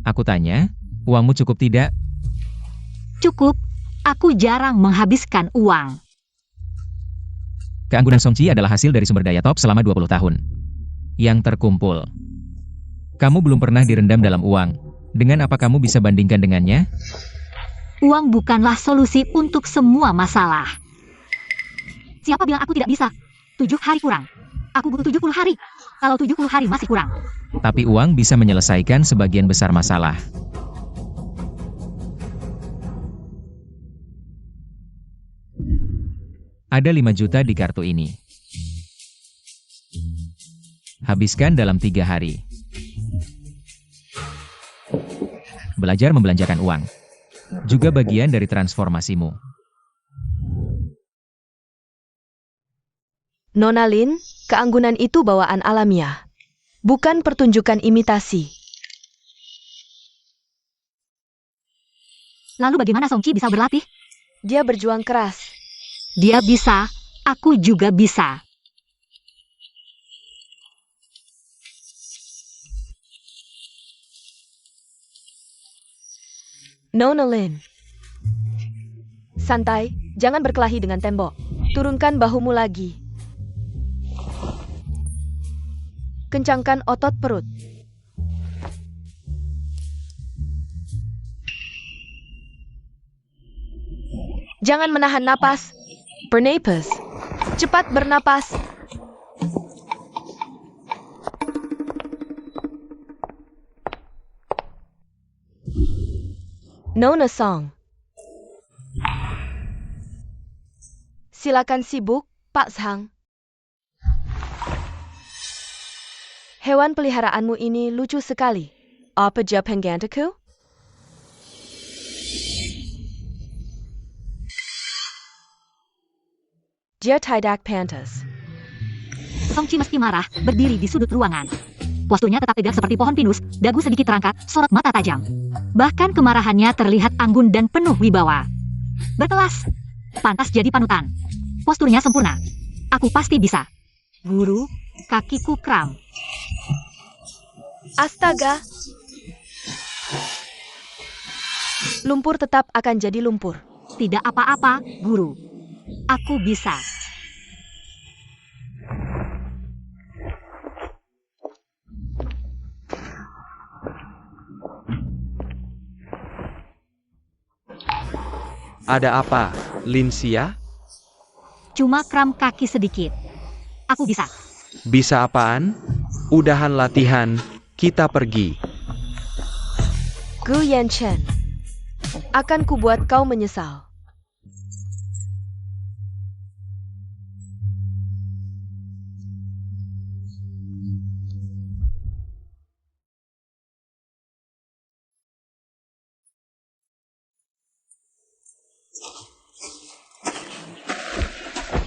Aku tanya, uangmu cukup tidak? Cukup, aku jarang menghabiskan uang. Keanggunan Song Chi adalah hasil dari sumber daya top selama 20 tahun. Yang terkumpul. Kamu belum pernah direndam dalam uang. Dengan apa kamu bisa bandingkan dengannya? Uang bukanlah solusi untuk semua masalah. Siapa bilang aku tidak bisa? 7 hari kurang. Aku butuh 70 hari. Kalau 70 hari masih kurang. Tapi uang bisa menyelesaikan sebagian besar masalah. Ada 5 juta di kartu ini. Habiskan dalam 3 hari. Belajar membelanjakan uang. Juga bagian dari transformasimu. Nona Lin, keanggunan itu bawaan alamiah. Bukan pertunjukan imitasi. Lalu bagaimana Song Chi bisa berlatih? Dia berjuang keras. Dia bisa, aku juga bisa. Nona Lin. Santai, jangan berkelahi dengan tembok. Turunkan bahumu lagi. Kencangkan otot perut. Jangan menahan napas. Bernapas. Cepat bernapas. Nona Song. Silakan sibuk, Pak Zhang. Hewan peliharaanmu ini lucu sekali. Apa Japan Gantaku? Dia tidak pantas. Song Chi meski marah, berdiri di sudut ruangan. Posturnya tetap tegak seperti pohon pinus, dagu sedikit terangkat, sorot mata tajam. Bahkan kemarahannya terlihat anggun dan penuh wibawa. Berkelas. Pantas jadi panutan. Posturnya sempurna. Aku pasti bisa. Guru, kakiku kram. Astaga. Lumpur tetap akan jadi lumpur. Tidak apa-apa, guru. Aku bisa. Ada apa, Lin Xia? Cuma kram kaki sedikit. Aku bisa. Bisa apaan? Udahan latihan, kita pergi. Gu Yanchen. Akan kubuat kau menyesal.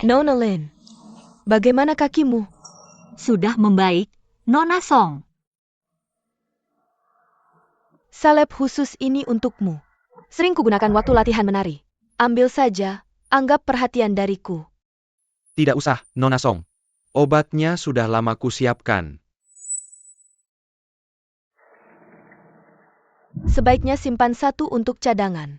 Nona Lin, bagaimana kakimu? Sudah membaik, Nona Song. Salep khusus ini untukmu. Sering kugunakan waktu latihan menari. Ambil saja, anggap perhatian dariku. Tidak usah, Nona Song. Obatnya sudah lama kusiapkan. Sebaiknya simpan satu untuk cadangan.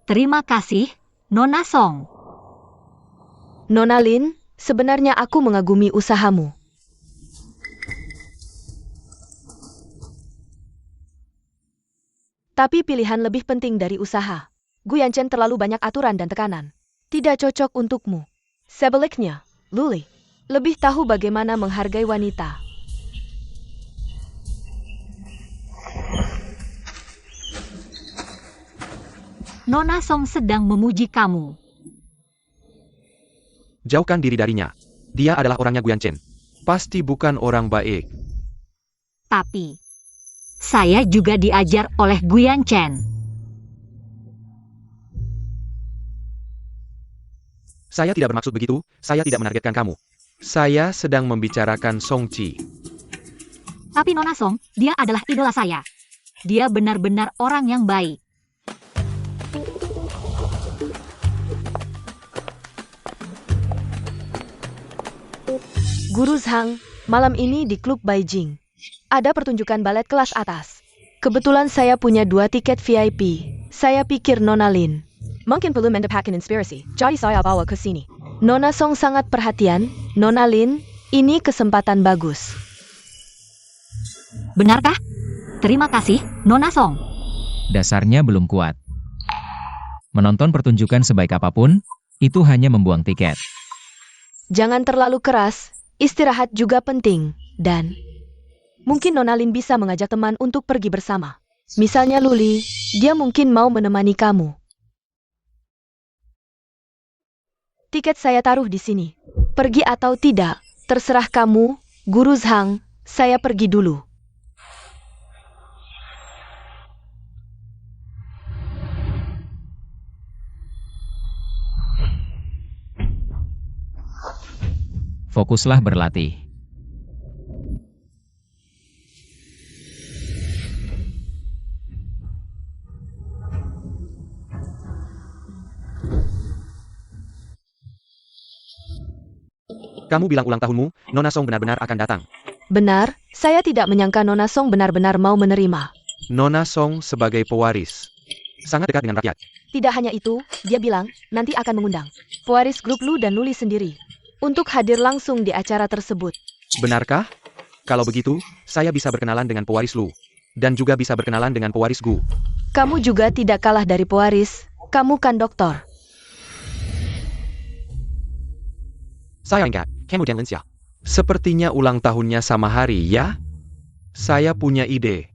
Terima kasih, Nona Song. Nona Lin, sebenarnya aku mengagumi usahamu. Tapi pilihan lebih penting dari usaha. Gu Yanchen terlalu banyak aturan dan tekanan. Tidak cocok untukmu. Sebaliknya, Luli lebih tahu bagaimana menghargai wanita. Nona Song sedang memuji kamu. Jauhkan diri darinya. Dia adalah orangnya Guyan Chen. Pasti bukan orang baik. Tapi, saya juga diajar oleh Guyan Chen. Saya tidak bermaksud begitu, saya tidak menargetkan kamu. Saya sedang membicarakan Song Chi. Tapi Nona Song, dia adalah idola saya. Dia benar-benar orang yang baik. Guru Zhang, malam ini di Klub Beijing. Ada pertunjukan balet kelas atas. Kebetulan saya punya 2 tiket VIP. Saya pikir Nona Lin mungkin perlu mendapatkan inspirasi. Jadi saya bawa ke sini. Nona Song sangat perhatian. Nona Lin, ini kesempatan bagus. Benarkah? Terima kasih, Nona Song. Dasarnya belum kuat. Menonton pertunjukan sebaik apapun, itu hanya membuang tiket. Jangan terlalu keras. Istirahat juga penting. Dan mungkin Nona Lin bisa mengajak teman untuk pergi bersama. Misalnya Luli, dia mungkin mau menemani kamu. Tiket saya taruh di sini. Pergi atau tidak, terserah kamu, Guru Zhang. Saya pergi dulu. Fokuslah berlatih. Kamu bilang ulang tahunmu, Nona Song benar-benar akan datang. Benar, saya tidak menyangka Nona Song benar-benar mau menerima. Nona Song sebagai pewaris. Sangat dekat dengan rakyat. Tidak hanya itu, dia bilang, nanti akan mengundang pewaris grup Lu dan Luli sendiri untuk hadir langsung di acara tersebut. Benarkah? Kalau begitu, saya bisa berkenalan dengan pewaris Lu. Dan juga bisa berkenalan dengan pewaris Gu. Kamu juga tidak kalah dari pewaris, kamu kan dokter. Saya ingat, kamu dan Linsia. Sepertinya ulang tahunnya sama hari, ya? Saya punya ide.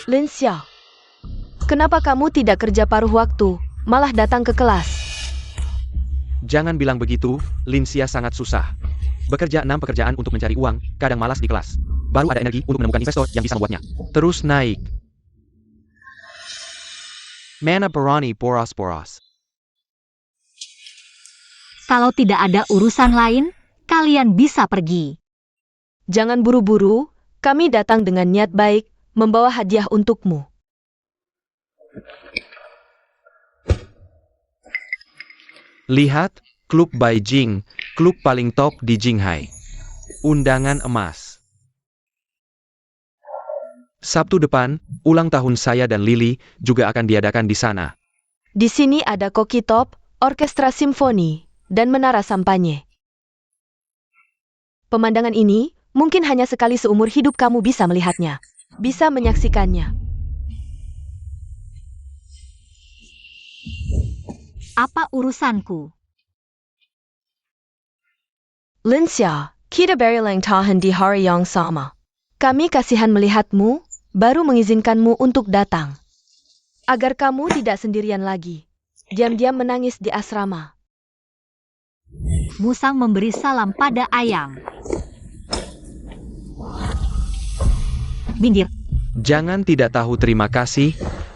Lin Xiao, kenapa kamu tidak kerja paruh waktu, malah datang ke kelas? Jangan bilang begitu, Linsia sangat susah. Bekerja 6 pekerjaan untuk mencari uang, kadang malas di kelas. Baru ada energi untuk menemukan investor yang bisa membuatnya terus naik. Mana berani boros-boros. Kalau tidak ada urusan lain, kalian bisa pergi. Jangan buru-buru, kami datang dengan niat baik, membawa hadiah untukmu. Lihat, Klub Beijing, klub paling top di Jinghai. Undangan emas. Sabtu depan, ulang tahun saya dan Lily juga akan diadakan di sana. Di sini ada koki top, orkestra simfoni, dan menara sampanye. Pemandangan ini mungkin hanya sekali seumur hidup kamu bisa melihatnya, bisa menyaksikannya. Apa urusanku? Lin Xiao, kita berilang tahan di hari yang sama. Kami kasihan melihatmu, baru mengizinkanmu untuk datang. Agar kamu tidak sendirian lagi. Diam-diam menangis di asrama. Musang memberi salam pada ayam. Jangan tidak tahu terima kasih,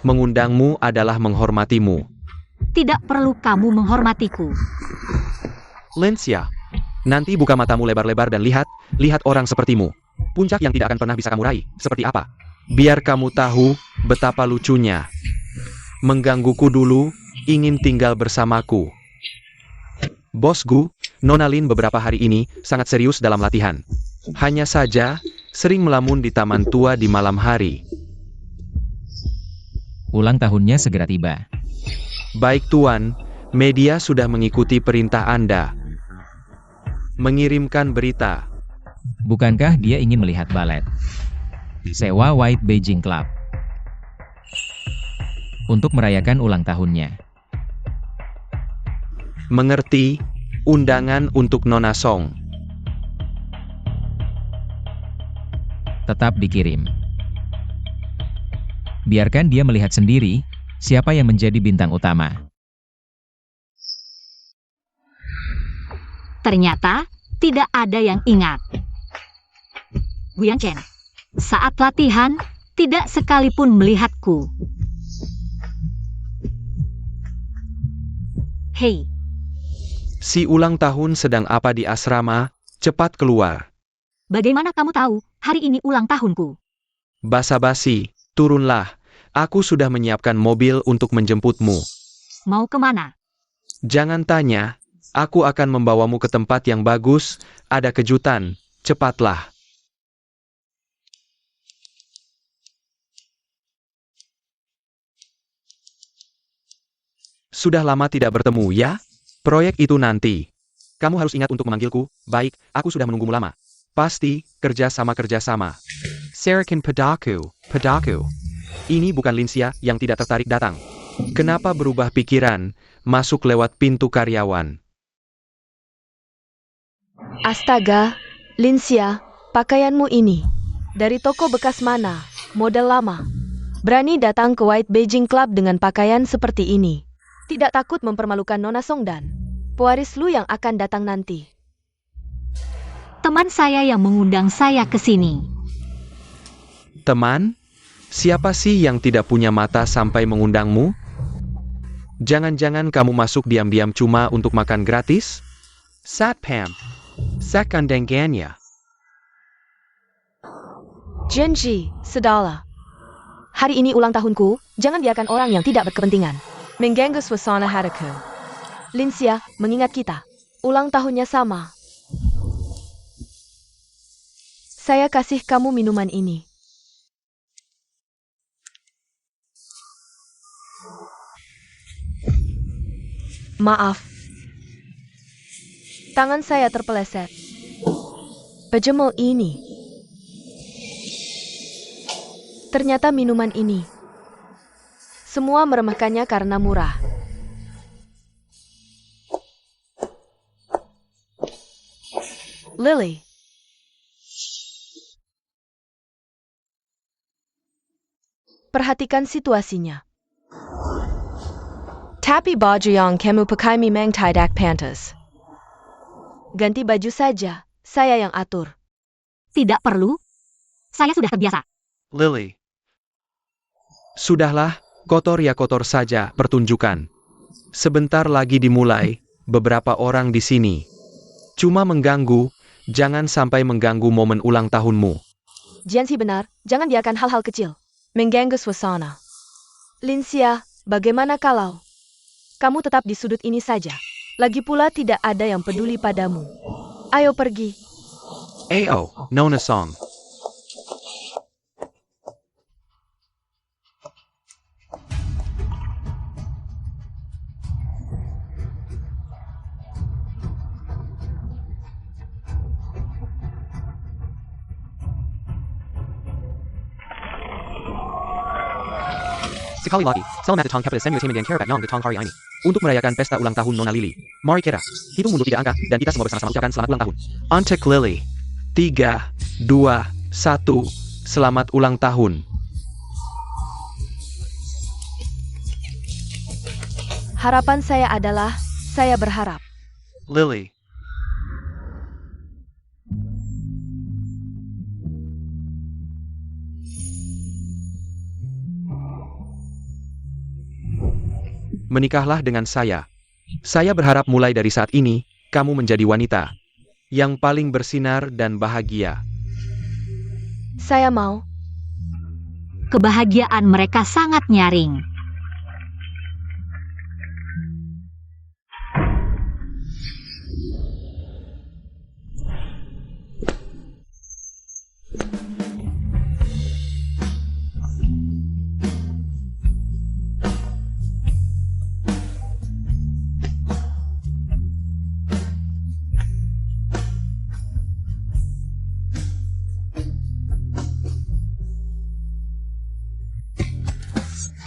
Mengundangmu adalah menghormatimu. Tidak perlu kamu menghormatiku. Lincia, nanti buka matamu lebar-lebar dan lihat orang sepertimu. Puncak yang tidak akan pernah bisa kamu raih, seperti apa? Biar kamu tahu betapa lucunya. Menggangguku dulu, ingin tinggal bersamaku. Bosku, Nona Lin beberapa hari ini sangat serius dalam latihan. Hanya saja, sering melamun di taman tua di malam hari. Ulang tahunnya segera tiba. Baik Tuan, media sudah mengikuti perintah Anda. Mengirimkan berita. Bukankah dia ingin melihat balet? Sewa White Beijing Club. Untuk merayakan ulang tahunnya. Mengerti, undangan untuk Nona Song. Tetap dikirim. Biarkan dia melihat sendiri, siapa yang menjadi bintang utama. Ternyata, tidak ada yang ingat. Guyang Chen, saat latihan, tidak sekalipun melihatku. Hei, Si ulang tahun sedang apa di asrama? Cepat keluar. bagaimana kamu tahu, hari ini ulang tahunku? Basa-basi, turunlah. Aku sudah menyiapkan mobil untuk menjemputmu. Mau kemana? Jangan tanya, aku akan membawamu ke tempat yang bagus, ada kejutan, cepatlah. Sudah lama tidak bertemu ya? Proyek itu nanti. Kamu harus ingat untuk memanggilku, baik, aku sudah menunggumu lama. Pasti, kerjasama. Sarakin Padaku. Ini bukan Lincia yang tidak tertarik datang. Kenapa berubah pikiran, masuk lewat pintu karyawan? Astaga, Lincia, pakaianmu ini. Dari toko bekas mana? Model lama. Berani datang ke White Beijing Club dengan pakaian seperti ini. Tidak takut mempermalukan Nona Songdan. Pewaris Lu yang akan datang nanti. Teman saya yang mengundang saya ke sini. Teman? Siapa sih yang tidak punya mata sampai mengundangmu? Jangan-jangan kamu masuk diam-diam cuma untuk makan gratis? Satpam. Sakandenganya. Genji, sedala. Hari ini ulang tahunku, jangan biarkan orang yang tidak berkepentingan mengganggu suasana hatiku. Lincia, mengingat kita. Ulang tahunnya sama. Saya kasih kamu minuman ini. Maaf. Tangan saya terpeleset. Pejemel ini. Ternyata minuman ini. Semua meremehkannya karena murah. Lily. Perhatikan situasinya. Tapi baju yang kamu pakai memang tidak pantas. Ganti baju saja, saya yang atur. Tidak perlu. Saya sudah terbiasa. Lily. Sudahlah, kotor ya kotor saja pertunjukan. Sebentar lagi dimulai, beberapa orang di sini. Cuma mengganggu, jangan sampai mengganggu momen ulang tahunmu. Jianxi benar, jangan biarkan hal-hal kecil mengganggu suasana. Lincia, bagaimana kalau kamu tetap di sudut ini saja? Lagi pula tidak ada yang peduli padamu. Ayo pergi. Ayo, Nona Song. Sekali lagi, selamat datang kepada Senior Team dan Kerabat Nong Datang hari ini. Untuk merayakan pesta ulang tahun Nona Lily. Mari kita hitung mundur 3 angka, dan kita semua bersama-sama ucapkan selamat ulang tahun. Untuk Lily. 3, 2, 1. Selamat ulang tahun. Harapan saya adalah, saya berharap. Lily. menikahlah dengan saya. Saya berharap mulai dari saat ini, kamu menjadi wanita yang paling bersinar dan bahagia. Saya mau. Kebahagiaan mereka sangat nyaring.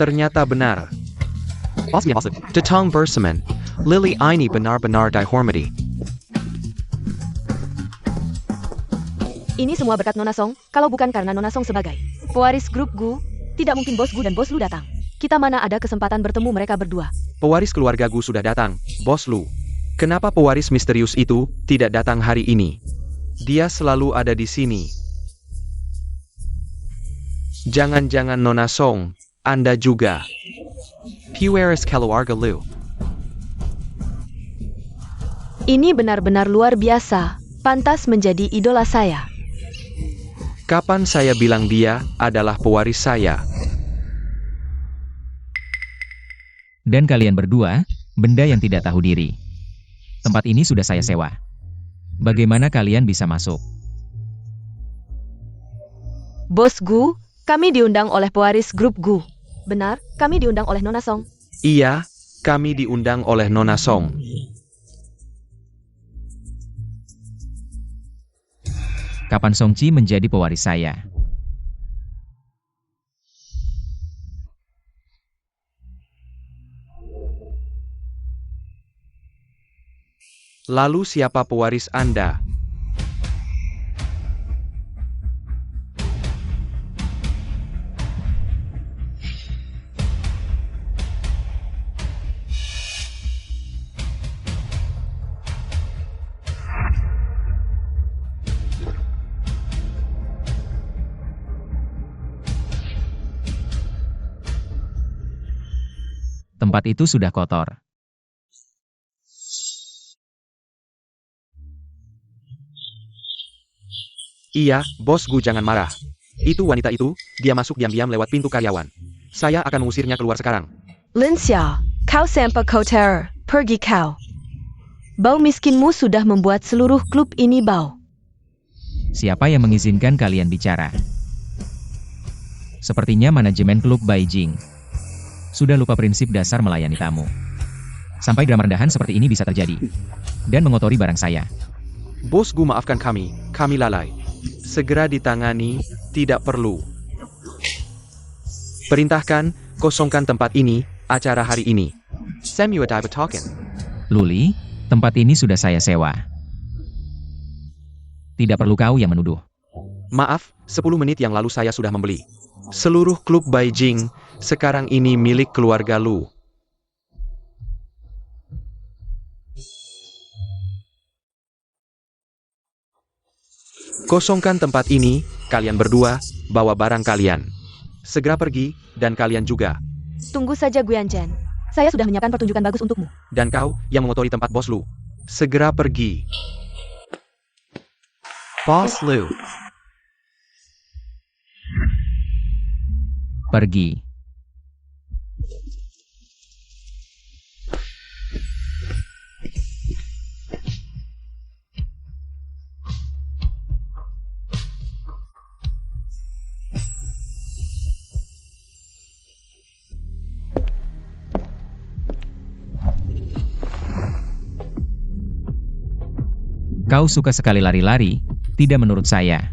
Ternyata benar. Bosnya masuk. Datang bersemen, Lily ini benar-benar dihormati. Ini semua berkat Nona Song, kalau bukan karena Nona Song sebagai pewaris grup Gu, tidak mungkin Bos Gu dan Bos Lu datang. Kita mana ada kesempatan bertemu mereka berdua. Pewaris keluarga Gu sudah datang, Bos Lu. Kenapa pewaris misterius itu tidak datang hari ini? Dia selalu ada di sini. Jangan-jangan Nona Song, Anda juga. Pewaris keluarga Lu. Ini benar-benar luar biasa, pantas menjadi idola saya. Kapan saya bilang dia adalah pewaris saya? Dan kalian berdua, benda yang tidak tahu diri. Tempat ini sudah saya sewa. Bagaimana kalian bisa masuk? Bos Gu, kami diundang oleh pewaris grup Gu. Benar, kami diundang oleh Nona Song. Iya, kami diundang oleh Nona Song. Kapan Songchi menjadi pewaris saya? Lalu siapa pewaris Anda? Tempat itu sudah kotor. Iya, Bos Gu jangan marah. Itu wanita itu, dia masuk diam-diam lewat pintu karyawan. Saya akan mengusirnya keluar sekarang. Lin Xiao, kau sampah kotor, pergi kau. Bau miskinmu sudah membuat seluruh klub ini bau. Siapa yang mengizinkan kalian bicara? Sepertinya manajemen klub Beijing sudah lupa prinsip dasar melayani tamu. Sampai drama rendahan seperti ini bisa terjadi. Dan mengotori barang saya. Bos Gu maafkan kami lalai. Segera ditangani, tidak perlu. Perintahkan, kosongkan tempat ini, acara hari ini. Samuel Diva talking. Luli, tempat ini sudah saya sewa. Tidak perlu kau yang menuduh. Maaf, 10 menit yang lalu saya sudah membeli. Seluruh klub Beijing, sekarang ini milik keluarga Lu. Kosongkan tempat ini, kalian berdua, bawa barang kalian. Segera pergi, dan kalian juga. Tunggu saja Guyanchen. Saya sudah menyiapkan pertunjukan bagus untukmu. Dan kau, yang mengotori tempat Bos Lu. Segera pergi. Boss Lu. Pergi. Kau suka sekali lari-lari, tidak menurut saya.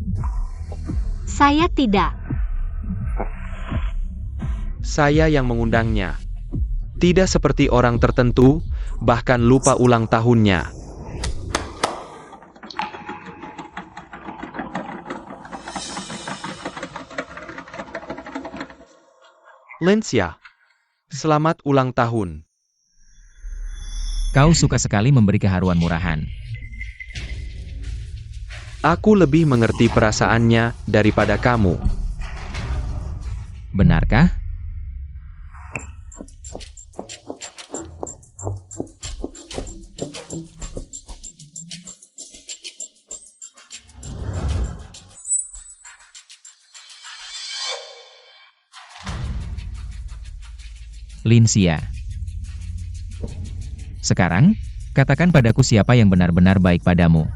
Saya tidak. Saya yang mengundangnya. Tidak seperti orang tertentu, bahkan lupa ulang tahunnya. Lencia, selamat ulang tahun. Kau suka sekali memberi keharuan murahan. Aku lebih mengerti perasaannya daripada kamu. Benarkah? Linsia. Sekarang, katakan padaku siapa yang benar-benar baik padamu.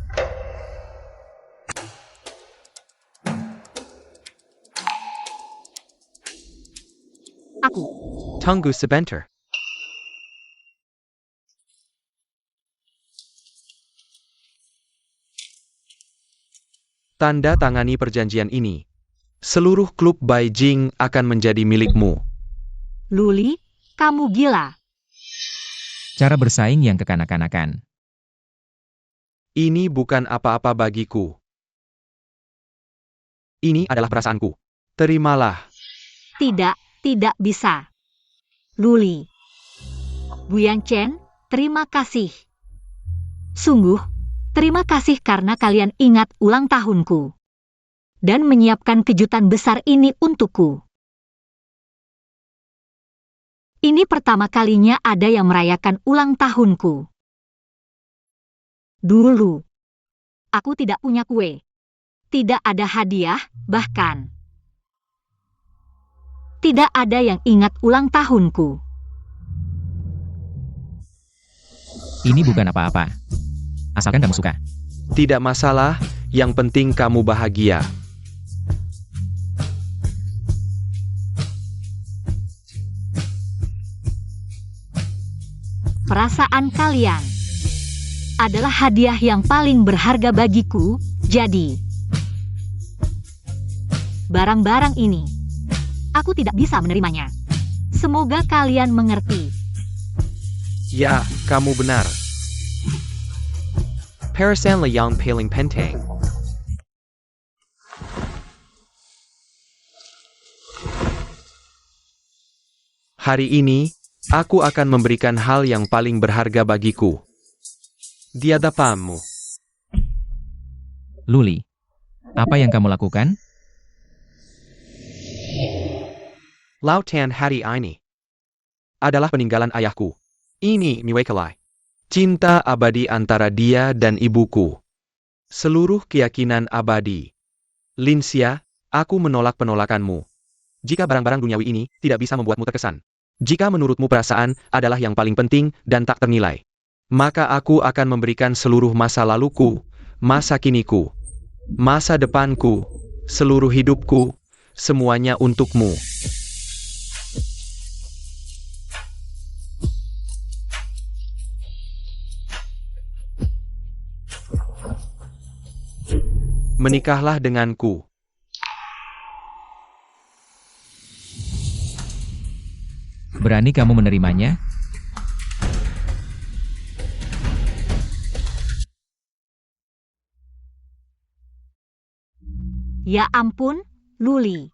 Aku. Tunggu sebentar. Tanda tangani perjanjian ini. Seluruh klub Beijing akan menjadi milikmu. Luli, kamu gila. Cara bersaing yang kekanak-kanakan. Ini bukan apa-apa bagiku. Ini adalah perasaanku. Terimalah. Tidak bisa. Luli. Buyang Chen, terima kasih. Sungguh, terima kasih karena kalian ingat ulang tahunku. Dan menyiapkan kejutan besar ini untukku. Ini pertama kalinya ada yang merayakan ulang tahunku. Dulu, aku tidak punya kue. Tidak ada hadiah, bahkan. Tidak ada yang ingat ulang tahunku. Ini bukan apa-apa. Asalkan kamu suka. Tidak masalah, yang penting kamu bahagia. Perasaan kalian adalah hadiah yang paling berharga bagiku, jadi barang-barang ini, aku tidak bisa menerimanya. Semoga kalian mengerti. Ya, kamu benar. Parasan Layang Paling Pentang. Hari ini, aku akan memberikan hal yang paling berharga bagiku. Di hadapanmu. Luli, apa yang kamu lakukan? Lautan hari ini adalah peninggalan ayahku. Ini Niwekalai. Cinta abadi antara dia dan ibuku. Seluruh keyakinan abadi. Linsia, aku menolak penolakanmu. Jika barang-barang duniawi ini tidak bisa membuatmu terkesan. Jika menurutmu perasaan adalah yang paling penting dan tak ternilai. Maka aku akan memberikan seluruh masa laluku, masa kiniku, masa depanku, seluruh hidupku, semuanya untukmu. Menikahlah denganku. Berani kamu menerimanya? Ya ampun, Luli.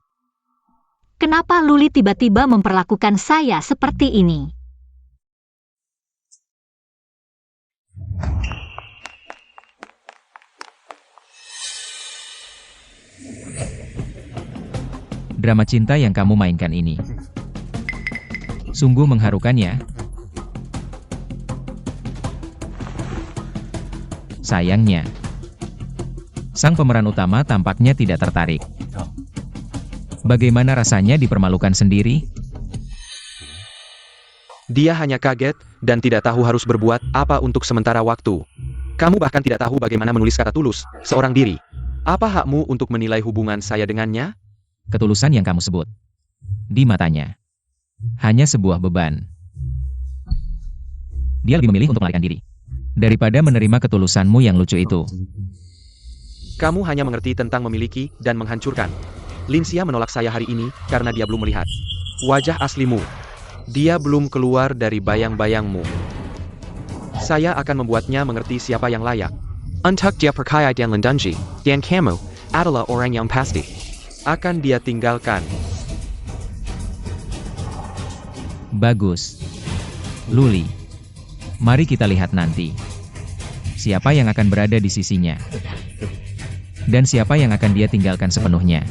Kenapa Luli tiba-tiba memperlakukan saya seperti ini? Drama cinta yang kamu mainkan ini sungguh mengharukan ya. Sayangnya, sang pemeran utama tampaknya tidak tertarik. Bagaimana rasanya dipermalukan sendiri? Dia hanya kaget dan tidak tahu harus berbuat apa untuk sementara waktu. Kamu bahkan tidak tahu bagaimana menulis kata tulus, seorang diri. Apa hakmu untuk menilai hubungan saya dengannya? Ketulusan yang kamu sebut, di matanya, hanya sebuah beban. Dia lebih memilih untuk melarikan diri, daripada menerima ketulusanmu yang lucu itu. Kamu hanya mengerti tentang memiliki dan menghancurkan. Linsia menolak saya hari ini karena dia belum melihat wajah aslimu. Dia belum keluar dari bayang-bayangmu. Saya akan membuatnya mengerti siapa yang layak. Untuk dia percaya dan lindungi, dan kamu adalah orang yang pasti. Akan dia tinggalkan. Bagus. Luli, mari kita lihat nanti. Siapa yang akan berada di sisinya? Dan siapa yang akan dia tinggalkan sepenuhnya?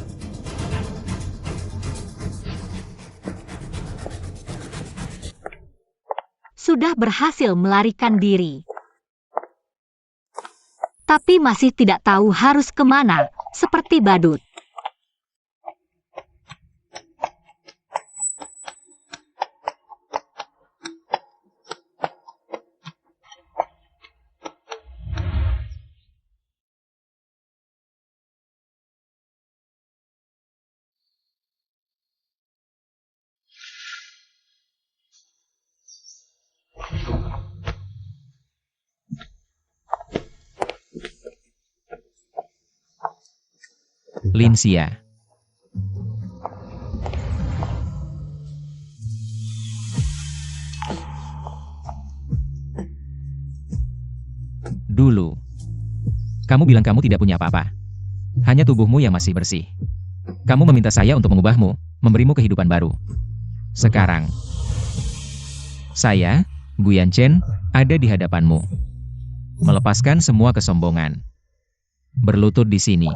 Sudah berhasil melarikan diri. Tapi masih tidak tahu harus kemana, seperti badut. Lin Xia. Dulu, kamu bilang kamu tidak punya apa-apa. Hanya tubuhmu yang masih bersih. Kamu meminta saya untuk mengubahmu, memberimu kehidupan baru. Sekarang, saya, Guyan Chen, ada di hadapanmu. Melepaskan semua kesombongan. Berlutut di sini.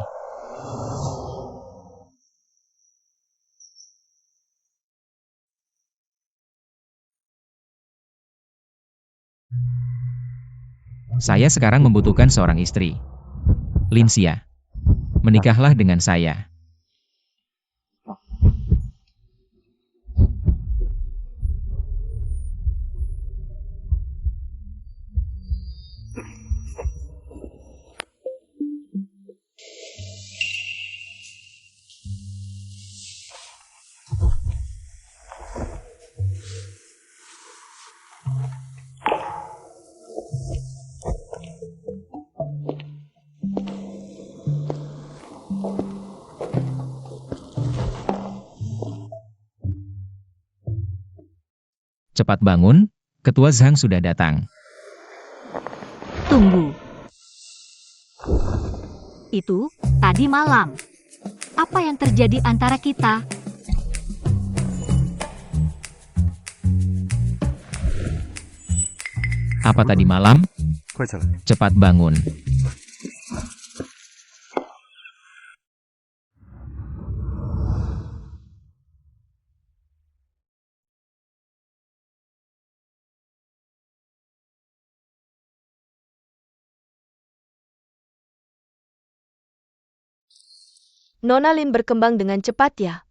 Saya sekarang membutuhkan seorang istri. Lin Xia, menikahlah dengan saya. Cepat bangun, Ketua Zhang sudah datang. Tunggu. Itu tadi malam. Apa yang terjadi antara kita? Apa tadi malam? Cepat bangun. Nona Lin berkembang dengan cepat ya.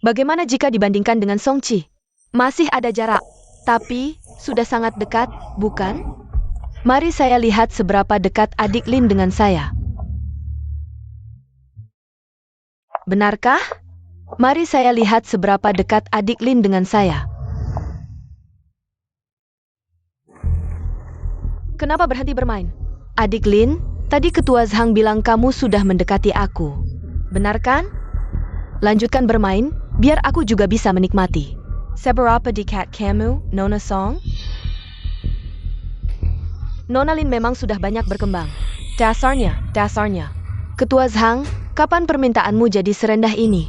Bagaimana jika dibandingkan dengan Song Qi? Masih ada jarak, tapi sudah sangat dekat, bukan? Mari saya lihat seberapa dekat adik Lin dengan saya. Benarkah? Mari saya lihat seberapa dekat adik Lin dengan saya. Kenapa berhenti bermain? Adik Lin, tadi Ketua Zhang bilang kamu sudah mendekati aku. Benar kan? Lanjutkan bermain, biar aku juga bisa menikmati. Seberapa dekat kamu, Nona Song? Nona Lin memang sudah banyak berkembang. Dasarnya. Ketua Zhang, kapan permintaanmu jadi serendah ini?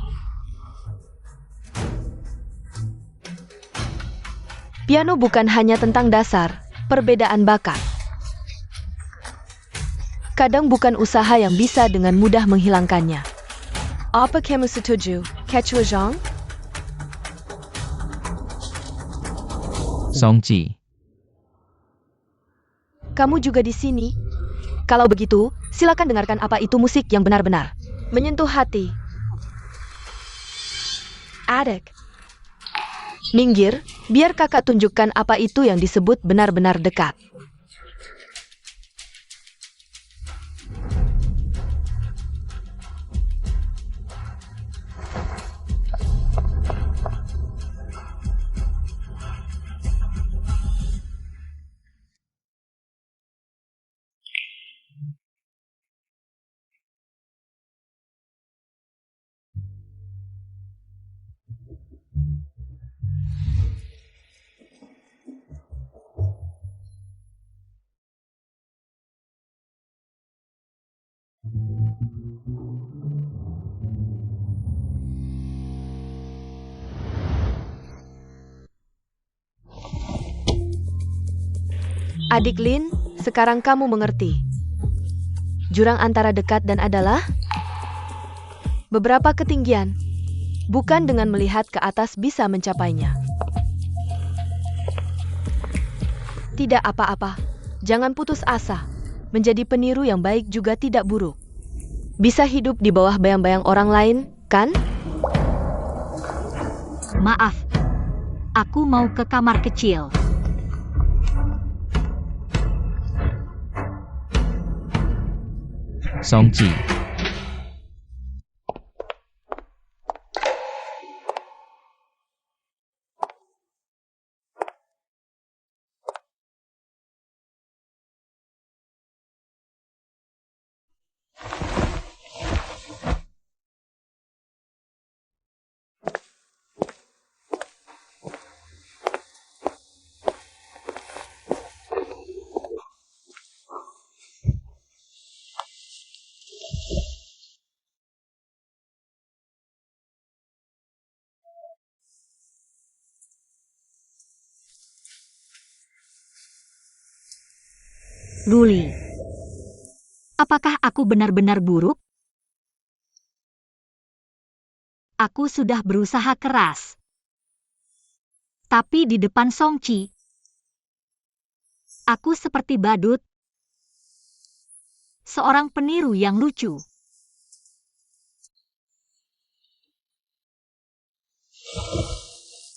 Piano bukan hanya tentang dasar, perbedaan bakat. Kadang bukan usaha yang bisa dengan mudah menghilangkannya. Apa kamu setuju, Ketua Zhang? Song Qi, Kamu juga di sini? Kalau begitu, silakan dengarkan apa itu musik yang benar-benar menyentuh hati. Adik, minggir, biar kakak tunjukkan apa itu yang disebut benar-benar dekat. Adik Lin, sekarang kamu mengerti. Jurang antara dekat dan adalah beberapa ketinggian. Bukan dengan melihat ke atas bisa mencapainya. Tidak apa-apa. Jangan putus asa. Menjadi peniru yang baik juga tidak buruk. Bisa hidup di bawah bayang-bayang orang lain, kan? Maaf. Aku mau ke kamar kecil. Song Qi, Luli. Apakah aku benar-benar buruk? Aku sudah berusaha keras. Tapi di depan Songqi, aku seperti badut. Seorang peniru yang lucu.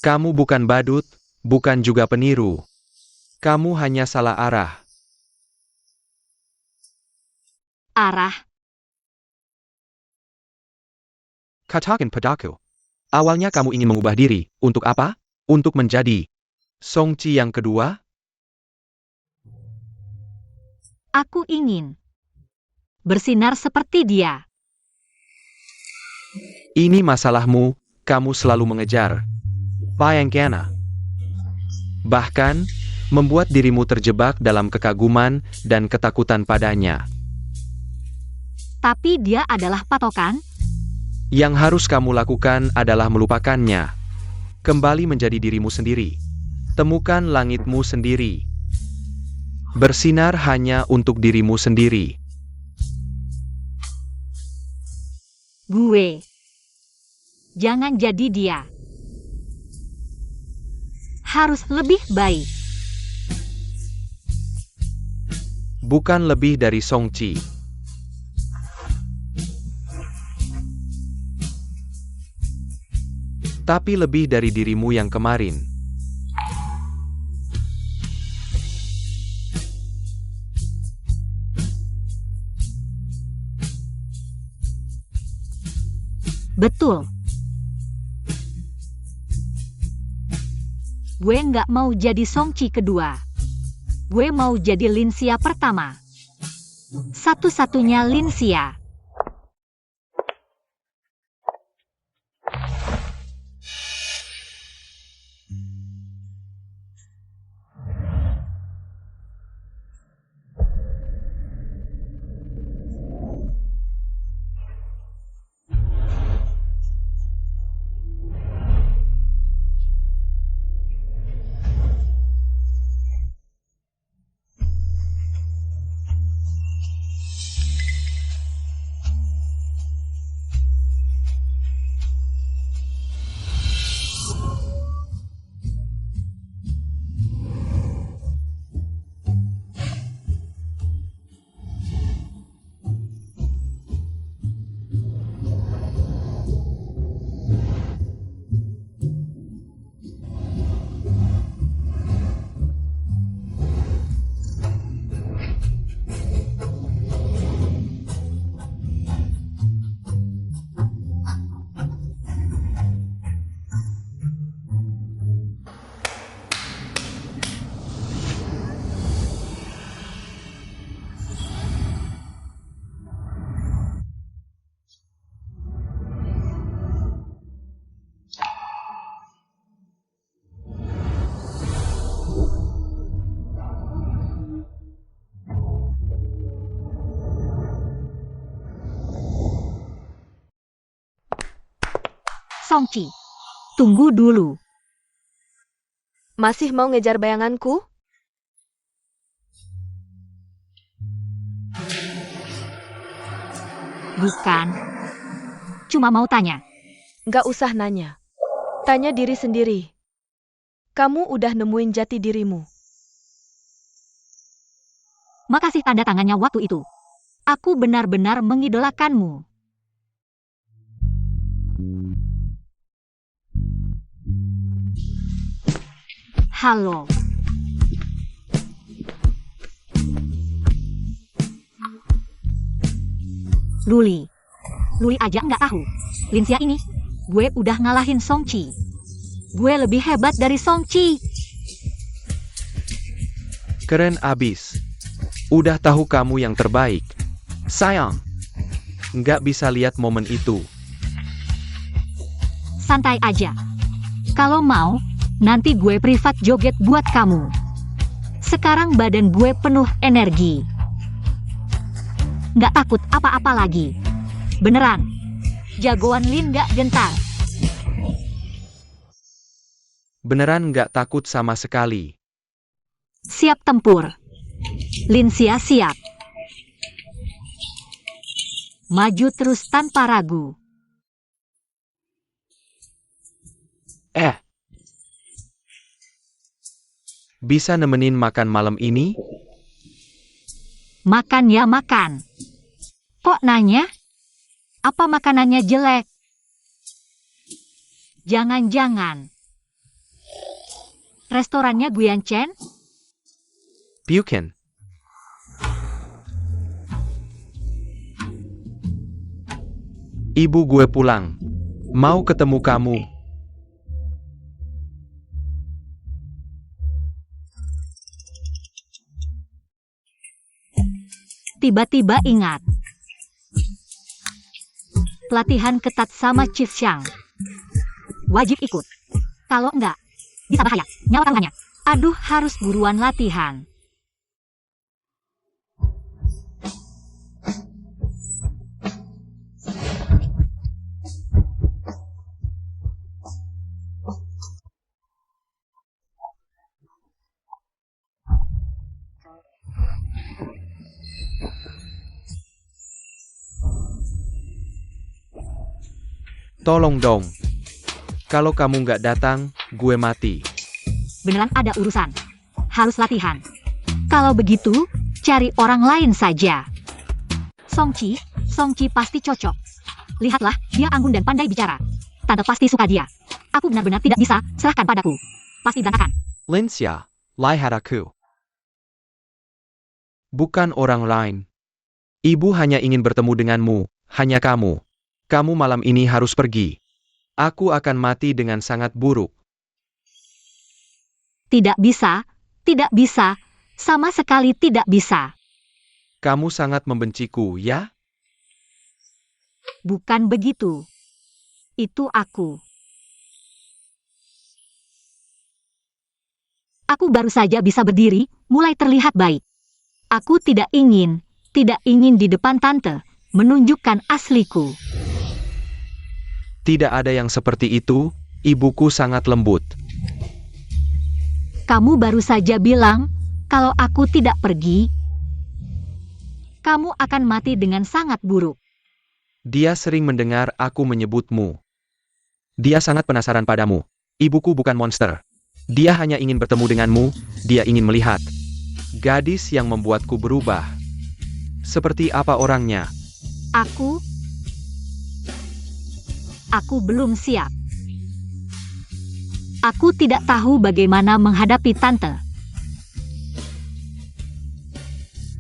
Kamu bukan badut, bukan juga peniru. Kamu hanya salah arah. Arah. Katakan padaku. Awalnya kamu ingin mengubah diri. Untuk apa? Untuk menjadi Songqi yang kedua? Aku ingin bersinar seperti dia. Ini masalahmu, kamu selalu mengejar Bayangkana. Bahkan, membuat dirimu terjebak dalam kekaguman dan ketakutan padanya. Tapi dia adalah patokan. Yang harus kamu lakukan adalah melupakannya. Kembali menjadi dirimu sendiri. Temukan langitmu sendiri. Bersinar hanya untuk dirimu sendiri. Gue. Jangan jadi dia. Harus lebih baik. Bukan lebih dari Songqi. Tapi lebih dari dirimu yang kemarin. Betul. Gue nggak mau jadi Songqi kedua. Gue mau jadi Linsia pertama. Satu-satunya Linsia. Songqi, tunggu dulu. Masih mau ngejar bayanganku? Bukan. Cuma mau tanya. Nggak usah nanya. Tanya diri sendiri. Kamu udah nemuin jati dirimu. Makasih tanda tangannya waktu itu. Aku benar-benar mengidolakanmu. Halo. Luli. Luli aja nggak tahu. Linsia ini, gue udah ngalahin Songqi. Gue lebih hebat dari Songqi. Keren abis. Udah tahu kamu yang terbaik. Sayang. Nggak bisa lihat momen itu. Santai aja. Kalau mau, nanti gue privat joget buat kamu. Sekarang badan gue penuh energi. Nggak takut apa-apa lagi. Beneran. Jagoan Lin nggak gentar. Beneran nggak takut sama sekali. Siap tempur. Linsia siap. Maju terus tanpa ragu. Bisa nemenin makan malam ini? Makan ya makan. Kok nanya? Apa makanannya jelek? Jangan-jangan. Restorannya Guyan Chen? Bukan. Ibu gue pulang. Mau ketemu kamu. Tiba-tiba ingat. Pelatihan ketat sama Chief Xiang. Wajib ikut. Kalau enggak, bisa bahaya. Nyawa taruhannya. Aduh, harus buruan latihan. Tolong dong. Kalau kamu nggak datang, gue mati. Beneran ada urusan. Harus latihan. Kalau begitu, cari orang lain saja. Songqi pasti cocok. Lihatlah, dia anggun dan pandai bicara. Tante pasti suka dia. Aku benar-benar tidak bisa, serahkan padaku. Pasti berantakan. Linsia, lihat aku. Bukan orang lain. Ibu hanya ingin bertemu denganmu, hanya kamu. Kamu malam ini harus pergi. Aku akan mati dengan sangat buruk. Tidak bisa, sama sekali tidak bisa. Kamu sangat membenciku, ya? Bukan begitu. Itu aku. Aku baru saja bisa berdiri, mulai terlihat baik. Aku tidak ingin di depan tante, menunjukkan asliku. Tidak ada yang seperti itu, ibuku sangat lembut. Kamu baru saja bilang, kalau aku tidak pergi, kamu akan mati dengan sangat buruk. Dia sering mendengar aku menyebutmu. Dia sangat penasaran padamu. Ibuku bukan monster. Dia hanya ingin bertemu denganmu, dia ingin melihat. Gadis yang membuatku berubah. Seperti apa orangnya? Aku belum siap. Aku tidak tahu bagaimana menghadapi tante.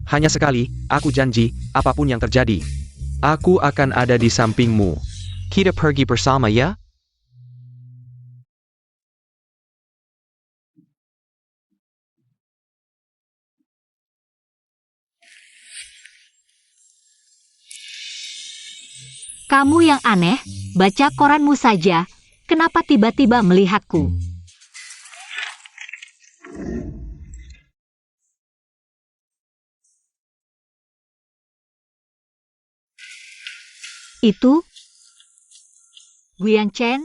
Hanya sekali, aku janji, apapun yang terjadi, aku akan ada di sampingmu. Kita pergi bersama ya? Kamu yang aneh, baca koranmu saja, kenapa tiba-tiba melihatku? Itu? Guyan Chen?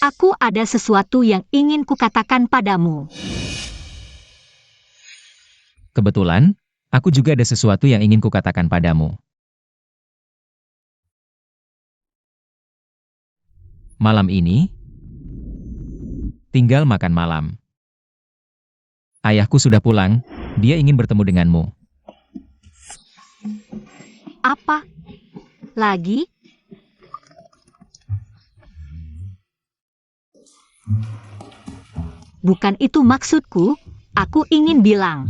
Aku ada sesuatu yang ingin kukatakan padamu. Kebetulan, aku juga ada sesuatu yang ingin kukatakan padamu. Malam ini, tinggal makan malam. Ayahku sudah pulang, dia ingin bertemu denganmu. Apa? Lagi? Bukan itu maksudku, aku ingin bilang.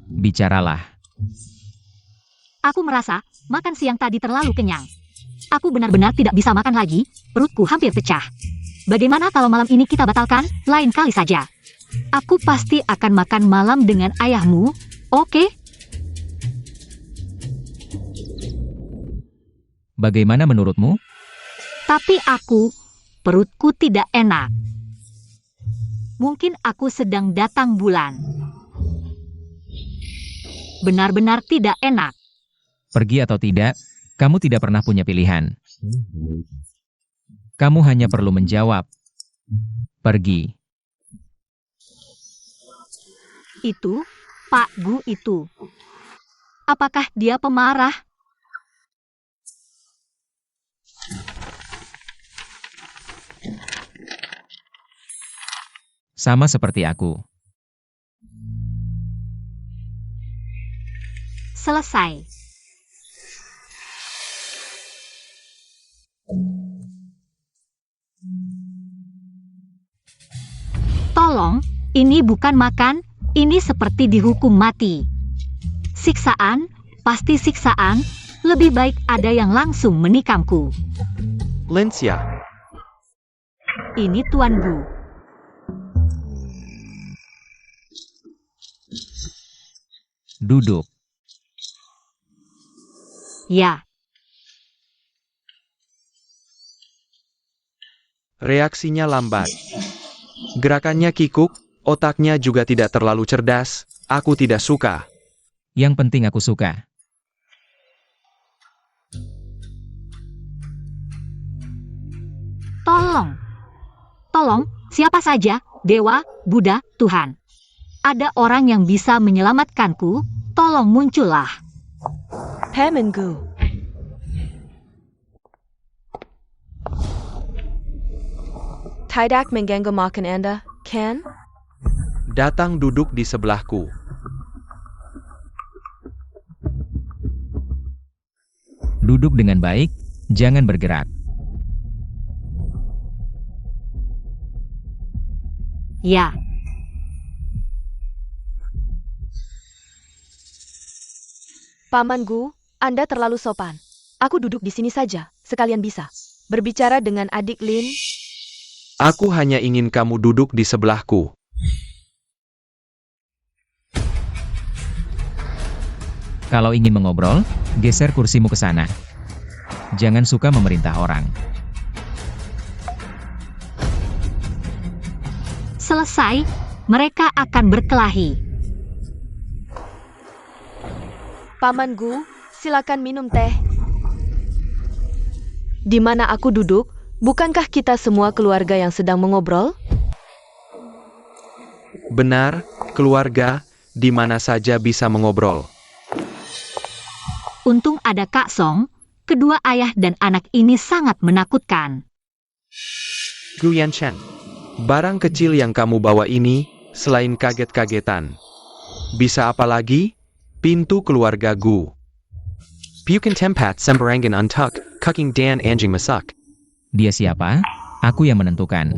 Bicaralah. Aku merasa, makan siang tadi terlalu kenyang. Aku benar-benar tidak bisa makan lagi, perutku hampir pecah. Bagaimana kalau malam ini kita batalkan, lain kali saja. Aku pasti akan makan malam dengan ayahmu, oke? Bagaimana menurutmu? Tapi perutku tidak enak. Mungkin aku sedang datang bulan. Benar-benar tidak enak. Pergi atau tidak, kamu tidak pernah punya pilihan. Kamu hanya perlu menjawab. Pergi. itu, Pak Gu itu. Apakah dia pemarah? Sama seperti aku. Selesai. Tolong, ini bukan makan, ini seperti dihukum mati. Siksaan, pasti siksaan, lebih baik ada yang langsung menikamku. Lincia. Ini Tuan Gu. Duduk. Ya, Reaksinya lambat. Gerakannya kikuk, otaknya juga tidak terlalu cerdas. Aku tidak suka. Yang penting aku suka. tolong. Tolong, siapa saja, Dewa, Buddha, Tuhan. Ada orang yang bisa menyelamatkanku, tolong muncullah. Pamenggu. Tidak mengganggu makan Anda, kan? Datang duduk di sebelahku. Duduk dengan baik, jangan bergerak. Ya, Paman Gu, Anda terlalu sopan. Aku duduk di sini saja, sekalian bisa berbicara dengan adik Lin. Aku hanya ingin kamu duduk di sebelahku. Kalau ingin mengobrol, geser kursimu ke sana. Jangan suka memerintah orang. selesai, mereka akan berkelahi. Paman Gu, silakan minum teh. Di mana aku duduk, bukankah kita semua keluarga yang sedang mengobrol? Benar, keluarga, di mana saja bisa mengobrol. Untung ada Kak Song, kedua ayah dan anak ini sangat menakutkan. Gu Yanchen, barang kecil yang kamu bawa ini, selain kaget-kagetan. Bisa apa lagi? Pintu keluarga Gu. Bukan tempat sembarangan untuk cooking dan anjing masak. Dia siapa? Aku yang menentukan.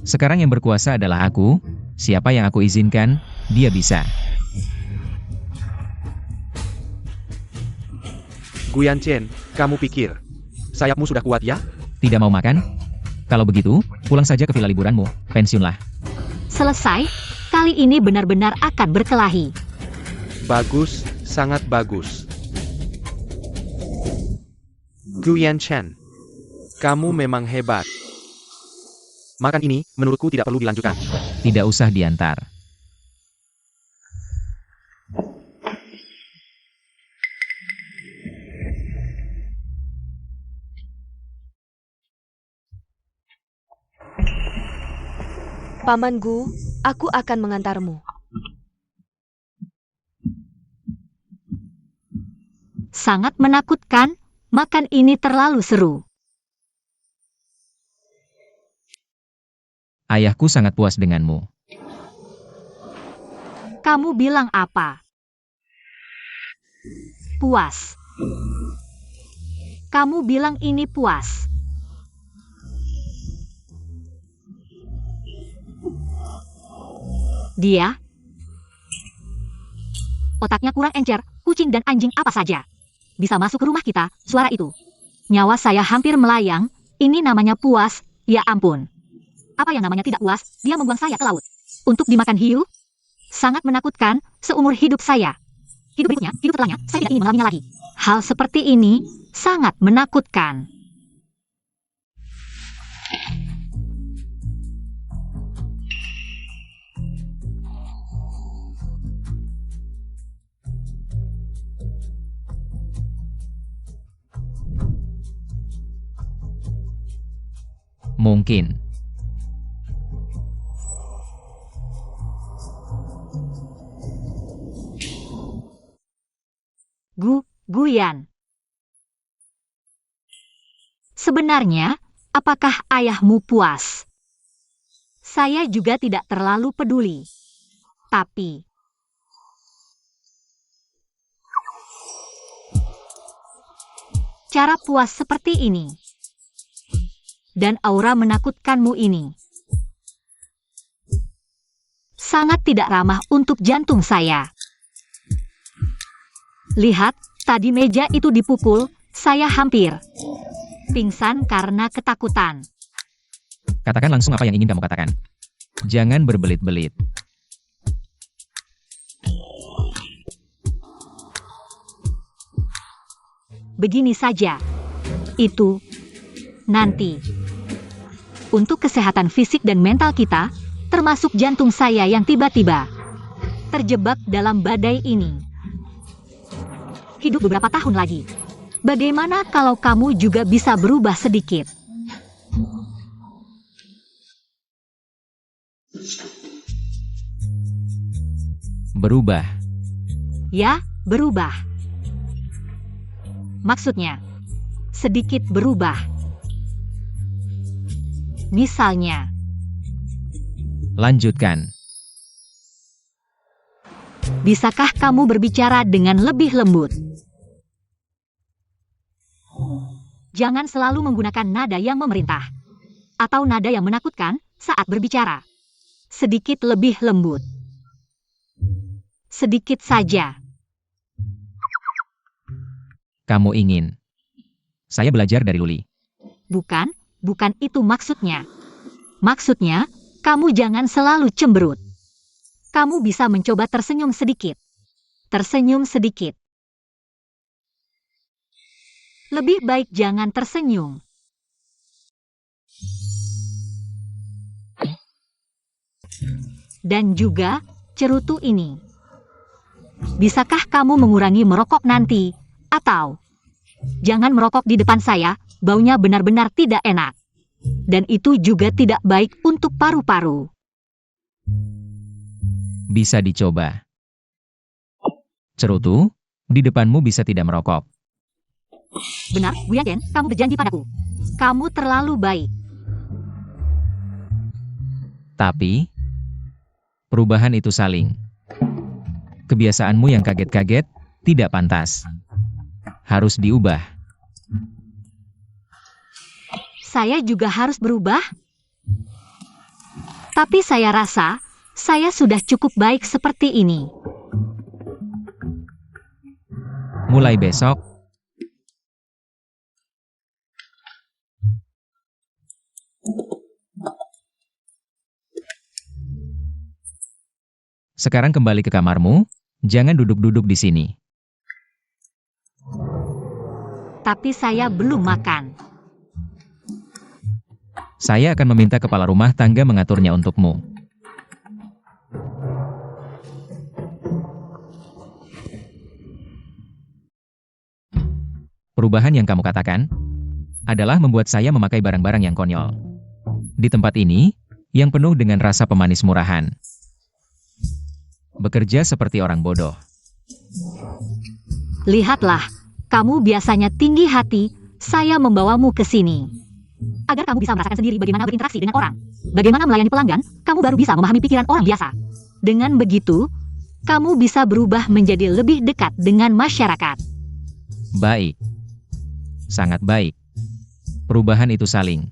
Sekarang yang berkuasa adalah aku. Siapa yang aku izinkan, dia bisa. Gu Yanchen, kamu pikir sayapmu sudah kuat ya? Tidak mau makan? Kalau begitu, pulang saja ke villa liburanmu. Pensiunlah. Selesai, kali ini benar-benar akan berkelahi. Bagus, sangat bagus. Gu Yanchen, kamu memang hebat. Makan ini, menurutku tidak perlu dilanjutkan. Tidak usah diantar. Paman Gu, aku akan mengantarmu. Sangat menakutkan, makan ini terlalu seru. Ayahku sangat puas denganmu. Kamu bilang apa? Puas. Kamu bilang ini puas. Dia? Otaknya kurang encer, kucing dan anjing apa saja. Bisa masuk ke rumah kita, suara itu. Nyawa saya hampir melayang, ini namanya puas, ya ampun. Apa yang namanya tidak puas, dia membuang saya ke laut. Untuk dimakan hiu? Sangat menakutkan, seumur hidup saya. Hidup berikutnya, hidup setelahnya, saya tidak ingin mengalaminya lagi. Hal seperti ini, sangat menakutkan. Mungkin. Guyan. Sebenarnya, apakah ayahmu puas? Saya juga tidak terlalu peduli. Tapi, cara puas seperti ini, dan aura menakutkanmu ini, sangat tidak ramah untuk jantung saya. Lihat, tadi meja itu dipukul, saya hampir pingsan karena ketakutan. Katakan langsung apa yang ingin kamu katakan. Jangan berbelit-belit. Begini saja. Itu nanti. Untuk kesehatan fisik dan mental kita, termasuk jantung saya yang tiba-tiba terjebak dalam badai ini. Hidup beberapa tahun lagi. Bagaimana kalau kamu juga bisa berubah sedikit? Berubah. Ya, berubah. Maksudnya, sedikit berubah. Misalnya, Lanjutkan. bisakah kamu berbicara dengan lebih lembut? Jangan selalu menggunakan nada yang memerintah atau nada yang menakutkan saat berbicara. Sedikit lebih lembut. Sedikit saja. Kamu ingin. Saya belajar dari Luli. Bukan itu maksudnya. Maksudnya, kamu jangan selalu cemberut. Kamu bisa mencoba tersenyum sedikit. Tersenyum sedikit. Lebih baik jangan tersenyum. Dan juga, cerutu ini. Bisakah kamu mengurangi merokok nanti? Atau, jangan merokok di depan saya, baunya benar-benar tidak enak. Dan itu juga tidak baik untuk paru-paru. Bisa dicoba. Cerutu, di depanmu bisa tidak merokok. Benar, Guyan, kamu berjanji padaku. Kamu terlalu baik. Tapi, perubahan itu saling. Kebiasaanmu yang kaget-kaget, tidak pantas. Harus diubah. Saya juga harus berubah. Tapi saya rasa, saya sudah cukup baik seperti ini. Mulai besok, sekarang kembali ke kamarmu, jangan duduk-duduk di sini. Tapi saya belum makan. Saya akan meminta kepala rumah tangga mengaturnya untukmu. Perubahan yang kamu katakan adalah membuat saya memakai barang-barang yang konyol. Di tempat ini, yang penuh dengan rasa pemanis murahan. Bekerja seperti orang bodoh. Lihatlah, kamu biasanya tinggi hati, saya membawamu ke sini. Agar kamu bisa merasakan sendiri bagaimana berinteraksi dengan orang. Bagaimana melayani pelanggan, kamu baru bisa memahami pikiran orang biasa. Dengan begitu, kamu bisa berubah menjadi lebih dekat dengan masyarakat. Baik. Sangat baik. Perubahan itu saling.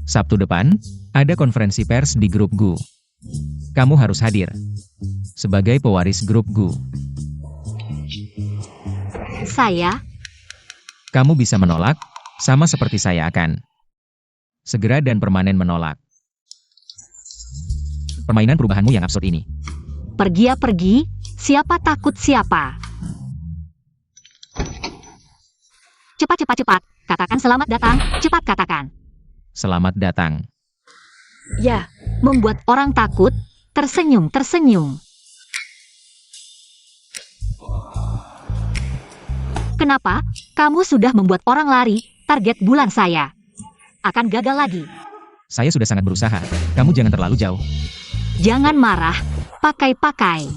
Sabtu depan, ada konferensi pers di grup GU. Kamu harus hadir. Sebagai pewaris grup GU. Kamu bisa menolak, sama seperti saya akan. Segera dan permanen menolak. Permainan perubahanmu yang absurd ini. Pergi, siapa takut siapa. Cepat, katakan selamat datang, cepat katakan. Selamat datang. Ya, Membuat orang takut, tersenyum. Kenapa? Kamu sudah membuat orang lari, target bulan saya akan gagal lagi. Saya sudah sangat berusaha. Kamu jangan terlalu jauh. Jangan marah, pakai-pakai.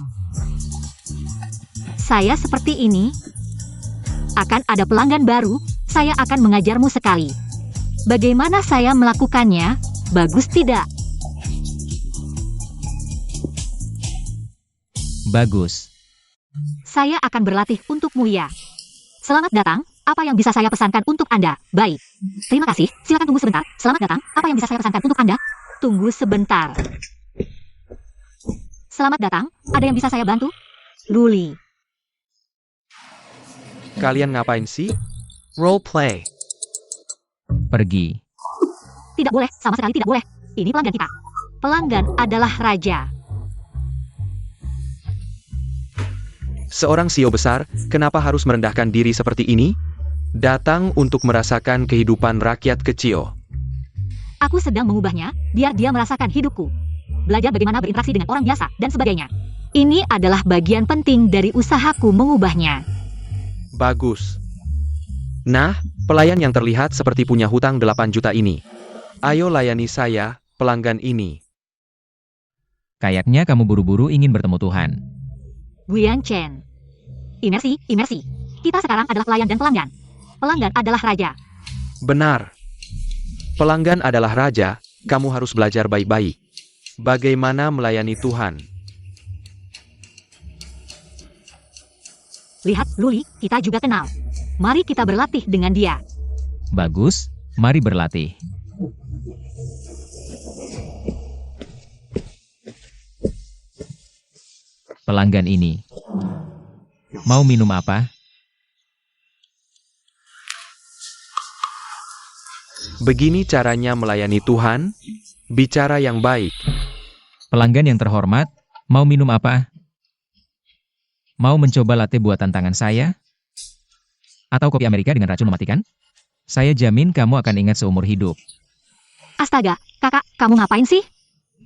Saya seperti ini. Akan ada pelanggan baru, saya akan mengajarmu sekali. Bagaimana saya melakukannya? Bagus tidak? Bagus. Saya akan berlatih untukmu ya. Selamat datang, apa yang bisa saya pesankan untuk Anda? Baik. Terima kasih, silakan tunggu sebentar. Selamat datang, apa yang bisa saya pesankan untuk Anda? Tunggu sebentar. Selamat datang, ada yang bisa saya bantu? Luli. Kalian ngapain sih? Role play. Pergi. Tidak boleh, sama sekali tidak boleh. Ini pelanggan kita. Pelanggan adalah raja. Seorang CEO besar, kenapa harus merendahkan diri seperti ini? Datang untuk merasakan kehidupan rakyat kecil. Aku sedang mengubahnya, biar dia merasakan hidupku. Belajar bagaimana berinteraksi dengan orang biasa, dan sebagainya. Ini adalah bagian penting dari usahaku mengubahnya. Bagus. Nah, pelayan yang terlihat seperti punya hutang 8 juta ini. Ayo layani saya, pelanggan ini. Kayaknya kamu buru-buru ingin bertemu Tuhan. Guian Chen. Imersi, imersi. Kita sekarang adalah pelayan dan pelanggan. Pelanggan adalah raja. Benar. Pelanggan adalah raja, kamu harus belajar baik-baik. Bagaimana melayani Tuhan. Lihat, Luli, kita juga kenal. Mari kita berlatih dengan dia. Bagus, mari berlatih. Pelanggan ini. Mau minum apa? Begini caranya melayani Tuhan, bicara yang baik. Pelanggan yang terhormat, mau minum apa? Mau mencoba latte buatan tangan saya? Atau kopi Amerika dengan racun mematikan? Saya jamin kamu akan ingat seumur hidup. Astaga, kakak, kamu ngapain sih?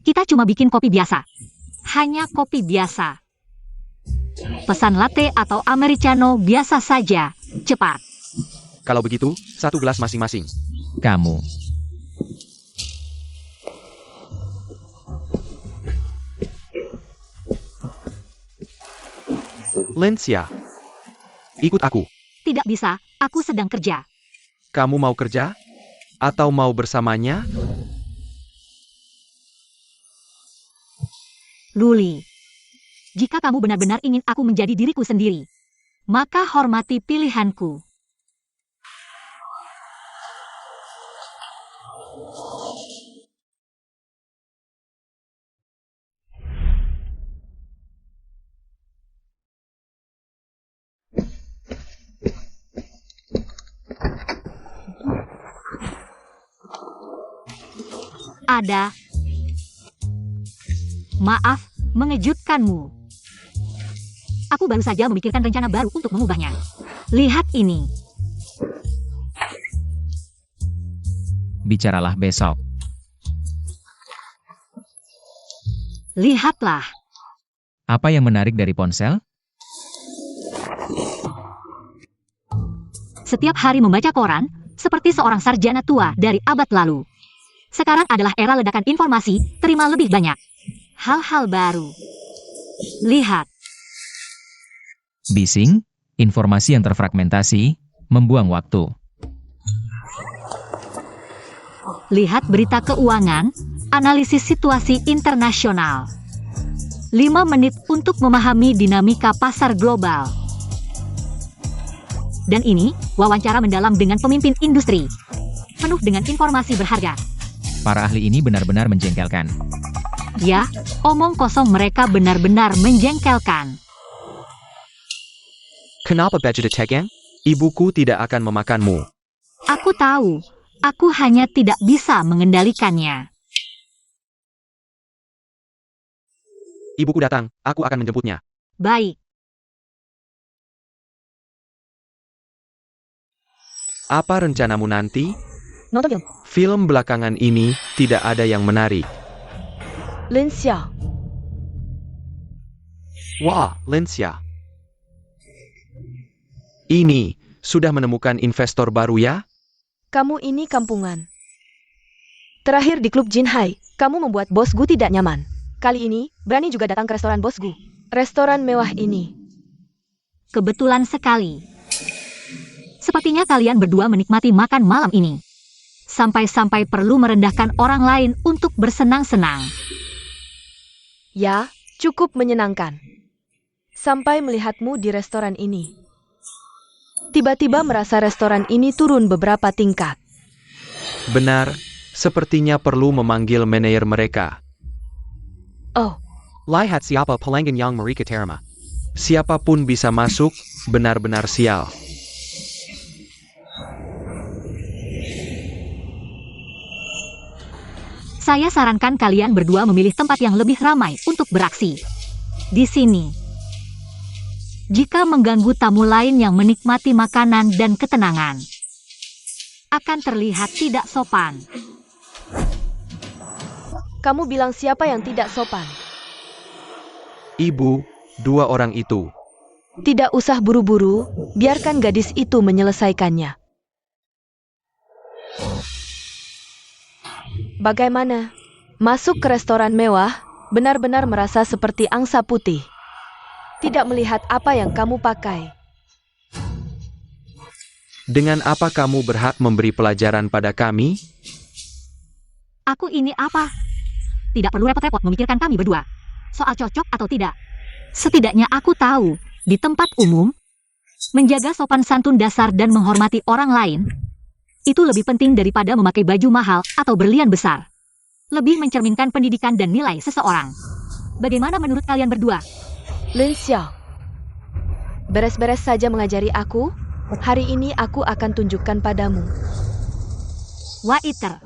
Kita cuma bikin kopi biasa. Hanya kopi biasa. Pesan latte atau americano biasa saja. Cepat. Kalau begitu, 1 gelas masing-masing. Kamu. Lencia. Ikut aku. Tidak bisa, aku sedang kerja. Kamu mau kerja? Atau mau bersamanya? Luli. Jika kamu benar-benar ingin aku menjadi diriku sendiri, maka hormati pilihanku. Ada. Maaf, mengejutkanmu. Aku baru saja memikirkan rencana baru untuk mengubahnya. Lihat ini. Bicaralah besok. Lihatlah. Apa yang menarik dari ponsel? Setiap hari membaca koran, seperti seorang sarjana tua dari abad lalu. Sekarang adalah era ledakan informasi, terima lebih banyak. Hal-hal baru. Lihat. Bising, informasi yang terfragmentasi, membuang waktu. Lihat berita keuangan, analisis situasi internasional. 5 menit untuk memahami dinamika pasar global. Dan ini, wawancara mendalam dengan pemimpin industri. Penuh dengan informasi berharga. Para ahli ini benar-benar menjengkelkan. Ya, omong kosong mereka benar-benar menjengkelkan. Kenapa budget Tegang? Ibuku tidak akan memakanmu. Aku tahu, aku hanya tidak bisa mengendalikannya. Ibuku datang, aku akan menjemputnya. Baik. Apa rencanamu nanti? Nonton film. Film belakangan ini tidak ada yang menarik. Lencia. Wah, Lencia. Ini, sudah menemukan investor baru ya? Kamu ini kampungan. Terakhir di klub Jinhai, kamu membuat bos Gu tidak nyaman. Kali ini, berani juga datang ke restoran bos Gu. Restoran mewah ini. Kebetulan sekali. Sepertinya kalian berdua menikmati makan malam ini. Sampai-sampai perlu merendahkan orang lain untuk bersenang-senang. Ya, cukup menyenangkan. Sampai melihatmu di restoran ini. Tiba-tiba merasa restoran ini turun beberapa tingkat. Benar, sepertinya perlu memanggil manajer mereka. Oh, Lihat siapa pelanggan yang mereka terima. Siapapun bisa masuk, benar-benar sial. Saya sarankan kalian berdua memilih tempat yang lebih ramai untuk beraksi. Di sini. Jika mengganggu tamu lain yang menikmati makanan dan ketenangan, akan terlihat tidak sopan. kamu bilang siapa yang tidak sopan? Ibu, dua orang itu. Tidak usah buru-buru, biarkan gadis itu menyelesaikannya. Bagaimana? Masuk ke restoran mewah, benar-benar merasa seperti angsa putih. Tidak melihat apa yang kamu pakai. Dengan apa kamu berhak memberi pelajaran pada kami? Aku ini apa? Tidak perlu repot-repot memikirkan kami berdua. Soal cocok atau tidak. Setidaknya aku tahu, di tempat umum, menjaga sopan santun dasar dan menghormati orang lain, itu lebih penting daripada memakai baju mahal atau berlian besar. Lebih mencerminkan pendidikan dan nilai seseorang. Bagaimana menurut kalian berdua? Lin Xiao, beres-beres saja mengajari aku. Hari ini aku akan tunjukkan padamu. Waiter.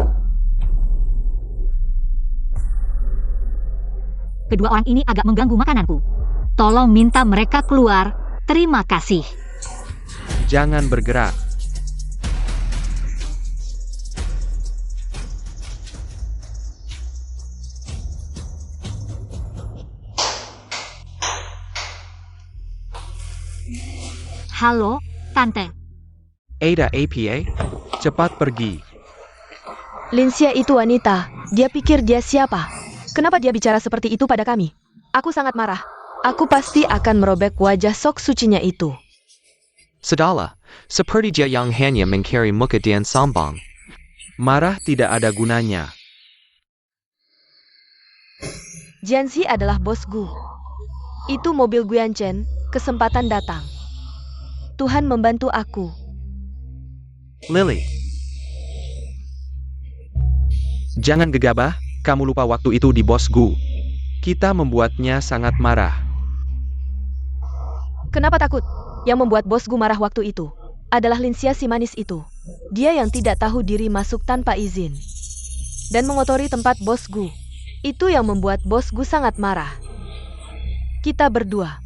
Kedua orang ini agak mengganggu makananku. Tolong minta mereka keluar. Terima kasih. Jangan bergerak. Halo, Tante. Ada APA, cepat pergi. Linsia itu wanita, dia pikir dia siapa? Kenapa dia bicara seperti itu pada kami? Aku sangat marah. Aku pasti akan merobek wajah sok sucinya itu. Sedala, seperti dia yang hanya mencari muka dan sombong. Marah tidak ada gunanya. Jianzi adalah bos Gu. Itu mobil Guanchen, kesempatan datang. Tuhan membantu aku. Lily. Jangan gegabah, kamu lupa waktu itu di bos Gu. Kita membuatnya sangat marah. Kenapa takut? Yang membuat bos Gu marah waktu itu adalah Linsia si manis itu. Dia yang tidak tahu diri masuk tanpa izin dan mengotori tempat bos Gu. Itu yang membuat bos Gu sangat marah. Kita berdua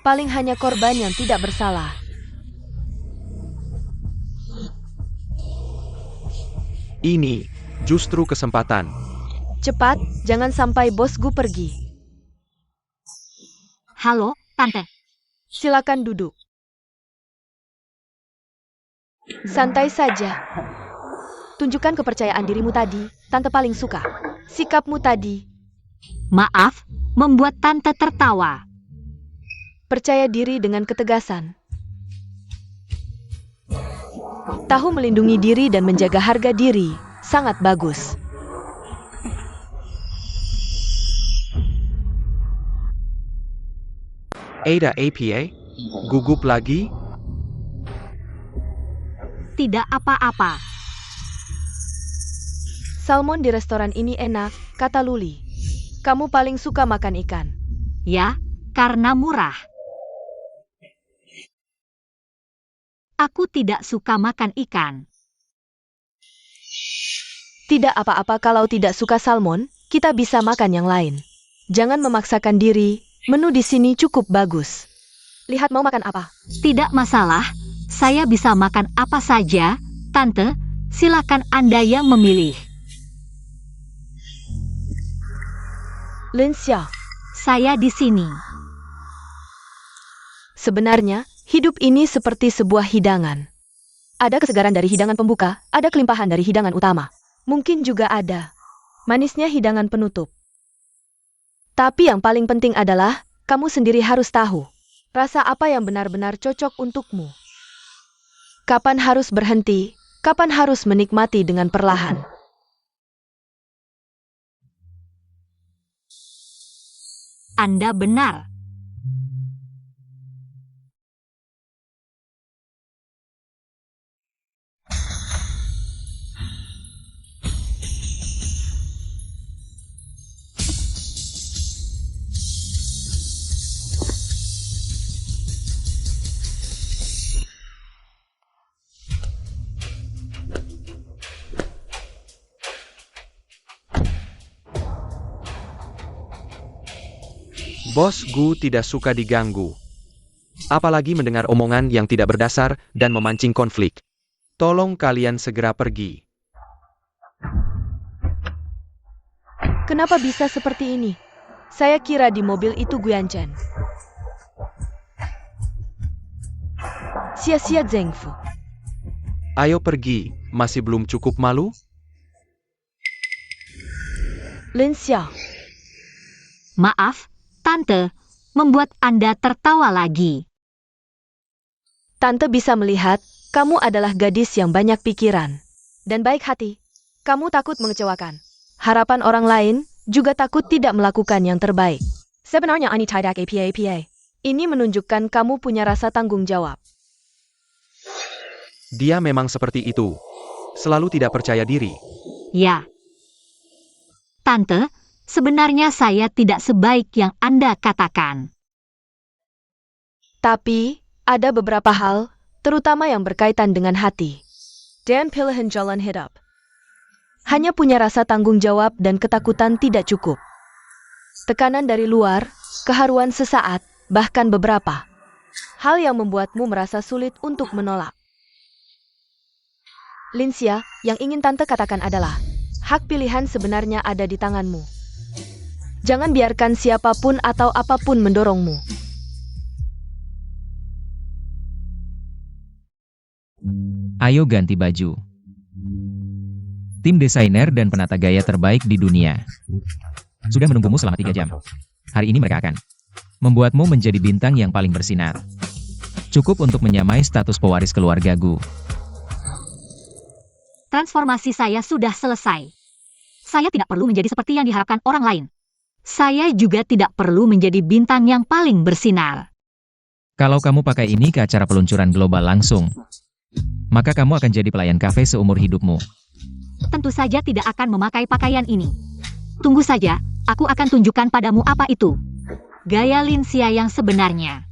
paling hanya korban yang tidak bersalah. Ini justru kesempatan. Cepat, jangan sampai bos Gu pergi. Halo, Tante. Silakan duduk. Santai saja. Tunjukkan kepercayaan dirimu tadi, Tante paling suka. Sikapmu tadi. Maaf, membuat Tante tertawa. Percaya diri dengan ketegasan. Tahu melindungi diri dan menjaga harga diri, sangat bagus. Ada APA, gugup lagi? Tidak apa-apa. Salmon di restoran ini enak, kata Luli. Kamu paling suka makan ikan. Ya, karena murah. Aku tidak suka makan ikan. Tidak apa-apa kalau tidak suka salmon, kita bisa makan yang lain. Jangan memaksakan diri, menu di sini cukup bagus. Lihat mau makan apa? Tidak masalah, saya bisa makan apa saja. Tante, silakan Anda yang memilih. Lin Xiao, Saya di sini. sebenarnya, hidup ini seperti sebuah hidangan. Ada kesegaran dari hidangan pembuka, ada kelimpahan dari hidangan utama. Mungkin juga ada manisnya hidangan penutup. Tapi yang paling penting adalah, kamu sendiri harus tahu rasa apa yang benar-benar cocok untukmu. Kapan harus berhenti, kapan harus menikmati dengan perlahan. Anda benar. Bos Gu tidak suka diganggu. Apalagi mendengar omongan yang tidak berdasar dan memancing konflik. Tolong kalian segera pergi. Kenapa bisa seperti ini? Saya kira di mobil itu Guyanchen. Sia-sia Zhengfu. Ayo pergi, masih belum cukup malu? Lin Xiao. Maaf, Tante, membuat Anda tertawa lagi. Tante bisa melihat, kamu adalah gadis yang banyak pikiran dan baik hati. Kamu takut mengecewakan harapan orang lain, juga takut tidak melakukan yang terbaik. Sebenarnya ini tidak apa-apa. Ini menunjukkan kamu punya rasa tanggung jawab. Dia memang seperti itu. Selalu tidak percaya diri. Ya. Tante, sebenarnya saya tidak sebaik yang Anda katakan. Tapi, ada beberapa hal, terutama yang berkaitan dengan hati. Dan pilihan jalan hidup. Hanya punya rasa tanggung jawab dan ketakutan tidak cukup. Tekanan dari luar, keharuan sesaat, bahkan beberapa hal yang membuatmu merasa sulit untuk menolak. Lin Xia, yang ingin Tante katakan adalah, hak pilihan sebenarnya ada di tanganmu. Jangan biarkan siapapun atau apapun mendorongmu. Ayo ganti baju. Tim desainer dan penata gaya terbaik di dunia sudah menunggumu selama 3 jam. Hari ini mereka akan membuatmu menjadi bintang yang paling bersinar. Cukup untuk menyamai status pewaris keluarga Gu. Transformasi saya sudah selesai. Saya tidak perlu menjadi seperti yang diharapkan orang lain. Saya juga tidak perlu menjadi bintang yang paling bersinar. Kalau kamu pakai ini ke acara peluncuran global langsung, maka kamu akan jadi pelayan kafe seumur hidupmu. Tentu saja tidak akan memakai pakaian ini. Tunggu saja, aku akan tunjukkan padamu apa itu. Gaya Lin Xia yang sebenarnya.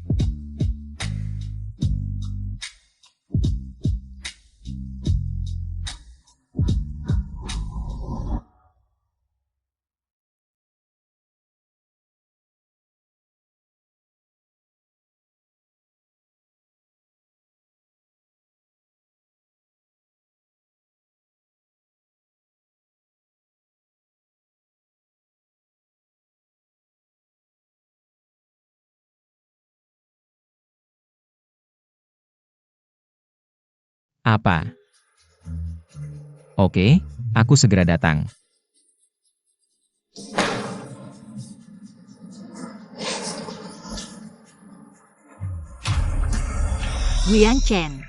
Apa? Oke, aku segera datang. Guyanchen.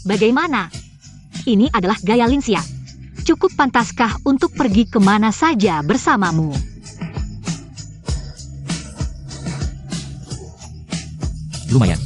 Bagaimana? Ini adalah gaya Lin Xia. Cukup pantaskah untuk pergi kemana saja bersamamu? Lumayan.